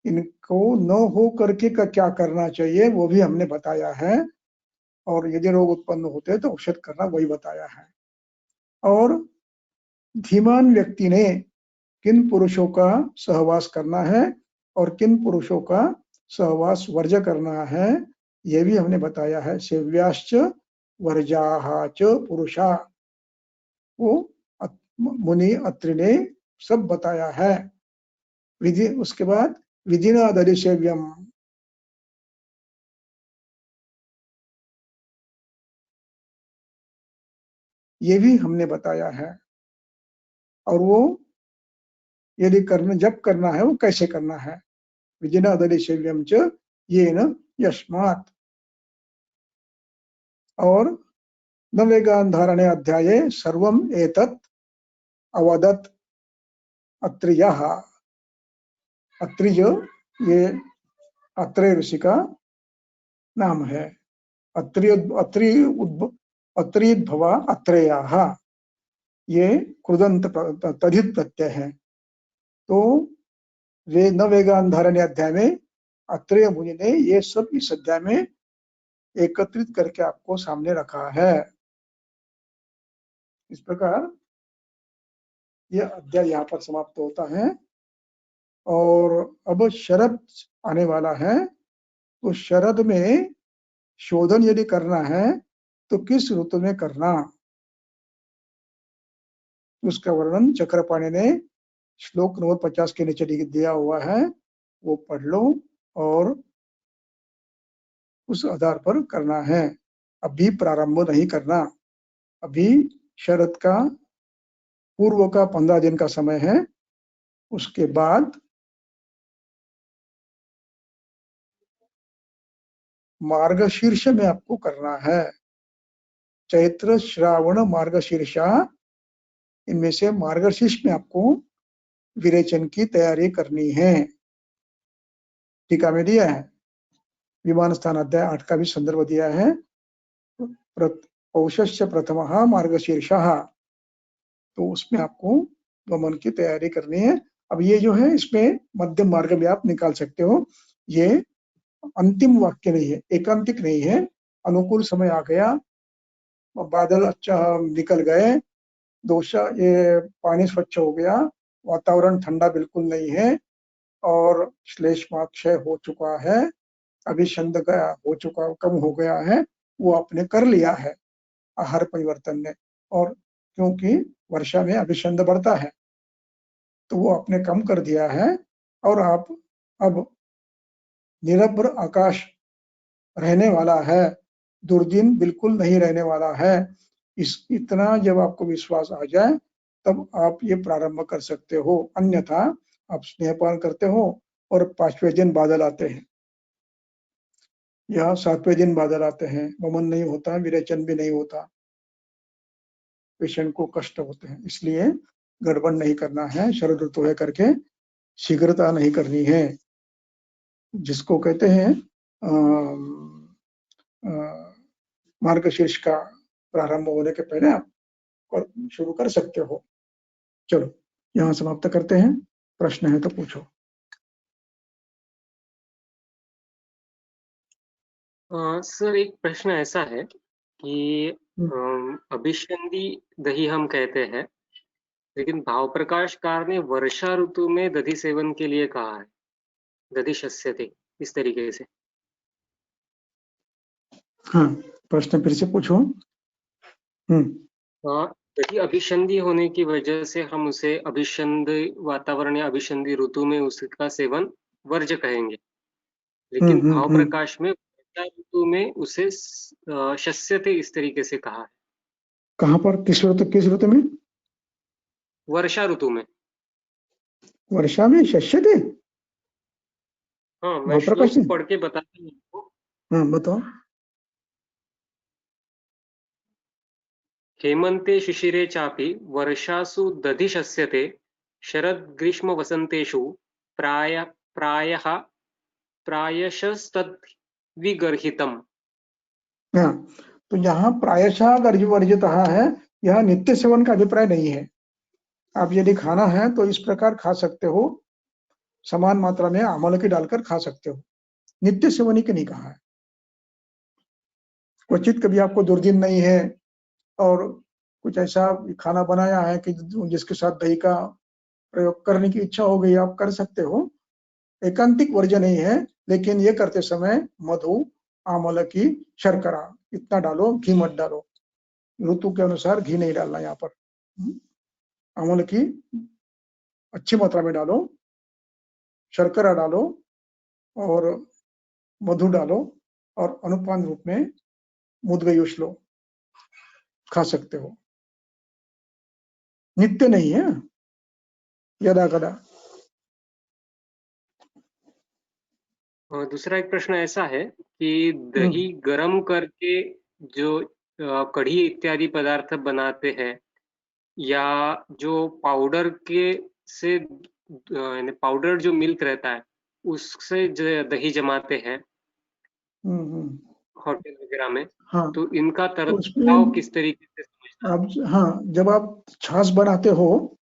इनको न हो करके का क्या करना चाहिए वो भी हमने बताया है। और यदि रोग उत्पन्न होते हैं तो औषध करना, वही बताया है। और धीमान व्यक्ति ने किन पुरुषों का सहवास करना है और किन पुरुषों का सहवास वर्ज्य करना है, ये भी हमने बताया है। सेव्याश्च वर्जाः च पुरुषा, वो मुनि अत्रि ने सब बताया है। विधि, उसके बाद विधिना दरिसेव्यम, ये भी हमने बताया है। और वो यदि करना, जब करना है वो कैसे करना है। विधिना दरिसेव्यम च येन यस्मात्। और नवेगान्धारणे अध्याये सर्वम एतत् अवदत् अत्रियः। अत्रिज, ये अत्रेय ऋषि का नाम है। अत्रिद्भवा अत्रेयाः, ये कृदंत तदित प्रत्यय है। तो वे नवेगान्धारण्य अध्याय में अत्रेय मुनि ने ये सब इस अध्याय में एकत्रित करके आपको सामने रखा है। इस प्रकार यह अध्याय यहाँ पर समाप्त होता है। और अब शरद आने वाला है, तो शरद में शोधन यदि करना है तो किस ऋतु में करना, उसका वर्णन चक्रपाणि ने श्लोक नंबर 50 के नीचे दिया हुआ है, वो पढ़ लो और उस आधार पर करना है। अभी प्रारंभ नहीं करना। अभी शरद का पूर्व का 15 दिन का समय है, उसके बाद मार्गशीर्ष में आपको करना है। चैत्र, श्रावण, मार्गशीर्षा, इनमें से मार्गशीर्ष में आपको विरेचन की तैयारी करनी है। टीका में दिया है, विमान स्थान अध्याय 8 का भी संदर्भ दिया है। पौषस्य प्रथमः मार्गशीर्षः, तो उसमें आपको गमन की तैयारी करनी है। अब ये जो है, इसमें मध्यम मार्ग भी आप निकाल सकते हो। ये अंतिम वाक्य नहीं है, एकांतिक नहीं है। अनुकूल समय आ गया, बादल अच्छा निकल गए, दोषा, ये पानी स्वच्छ हो गया, वातावरण ठंडा बिल्कुल नहीं है, और श्लेष्माक्षय हो चुका है, अभिषंद गया हो चुका, कम हो गया है, वो आपने कर लिया है आहार परिवर्तन ने। और क्योंकि वर्षा में अभिषंद बढ़ता है, तो वो आपने कम कर दिया है। और आप अब निरभ्र आकाश रहने वाला है, दुर्दिन बिल्कुल नहीं रहने वाला है। इतना जब आपको विश्वास आ जाए तब आप ये प्रारंभ कर सकते हो। अन्यथा आप स्नेहपान करते हो और 5वें दिन बादल आते हैं, या 7वें दिन बादल आते हैं, वमन नहीं होता, विरेचन भी नहीं होता, पेशेंट को कष्ट होते हैं। इसलिए गड़बड़ नहीं करना है, शरद ऋतु है करके शीघ्रता नहीं करनी है। जिसको कहते हैं मार्गशीर्ष का प्रारंभ होने के पहले आप शुरू कर सकते हो। चलो यहाँ समाप्त करते हैं, प्रश्न है तो पूछो। सर, एक प्रश्न ऐसा है कि अभिषंदी दही हम कहते हैं, लेकिन भाव प्रकाशकार ने वर्षा ऋतु में दधि सेवन के लिए कहा है, दधि शस्यते, इस तरीके से। हाँ, प्रश्न फिर से पूछो। दही अभिसंधि होने की वजह से हम उसे अभिसंधि वातावरण या अभिसंधि ऋतु में उसका सेवन वर्ज्य कहेंगे, लेकिन भाव प्रकाश में वर्षा ऋतु में उसे शस्यते इस तरीके से कहा है। कहाँ पर, किस ऋतु में? वर्षा ऋतु में। वर्षा में शस्यते? हाँ, मैं भाव प्रकाश श्लोक है। पढ़ के बताता हूँ आपको। हाँ, बताओ। हेमन्ते शिशिरे चापि वर्षासु दधि शस्यते शरद ग्रीष्म वसंतेषु प्रायः प्रायशस्तद् विगर्हितम्। हाँ, तो यहाँ प्रायशः वर्जितः है, यह नित्य सेवन का अभिप्राय नहीं है। आप यदि खाना है तो इस प्रकार खा सकते हो, समान मात्रा में आमलकी डालकर खा सकते हो, नित्य सेवन ही नहीं कहा है। क्वचित कभी आपको दुर्दिन नहीं है और कुछ ऐसा खाना बनाया है कि जिसके साथ दही का प्रयोग करने की इच्छा हो गई, आप कर सकते हो, एकांतिक वर्जन नहीं है। लेकिन ये करते समय मधु, आमलकी, शर्करा इतना डालो, घी मत डालो। ऋतु के अनुसार घी नहीं डालना यहाँ पर। आमलकी अच्छी मात्रा में डालो, शर्करा डालो और मधु डालो और अनुपान रूप में मुद्गयुष लो, खा सकते हो, नित्य नहीं है, यदा कदा। और दूसरा एक प्रश्न ऐसा है कि दही गरम करके जो कढ़ी इत्यादि पदार्थ बनाते हैं, या जो पाउडर के से पाउडर जो मिल्क रहता है उससे दही जमाते हैं होटल वगैरह में, हाँ, तो इनका तो तरताव किस तरीके से समझना? आप, हाँ, जब आप छाछ बनाते हो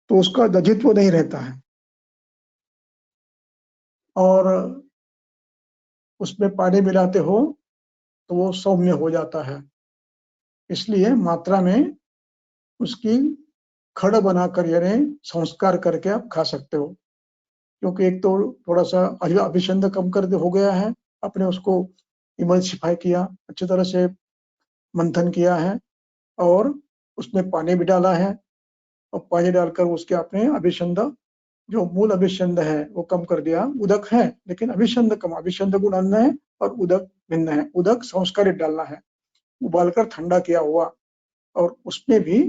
तो उसका दधित्व नहीं रहता है और उसमें पानी मिलाते हो तो वो सौम्य हो जाता है। इसलिए मात्रा में उसकी खड़ बनाकर यानी संस्कार करके आप खा सकते हो, क्योंकि एक तो थोड़ा सा अभिसंध कम कर हो गया है, आपने उसको इमल्सिफाई किया, अच्छी तरह से मंथन किया है और उसमें पानी भी डाला है और पानी डालकर उसके आपने अभिसंध, जो मूल अभिसंध है वो कम कर दिया। उदक है लेकिन अभिसंध कम, अभिसंध गुण अन्य है और उदक भिन्न है। उदक संस्कारित डालना है, उबालकर ठंडा किया हुआ, और उसमें भी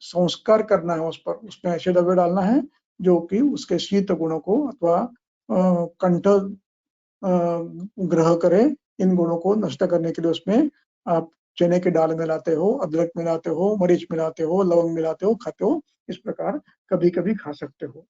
संस्कार करना है, उस पर उसमें ऐसे दबे डालना है जो कि उसके शीत गुणों को अथवा कंठ ग्रह करे, इन गुणों को नष्ट करने के लिए उसमें आप चने की दाल मिलाते हो, अदरक मिलाते हो, मरीच मिलाते हो, लवंग मिलाते हो, खाते हो। इस प्रकार कभी कभी खा सकते हो।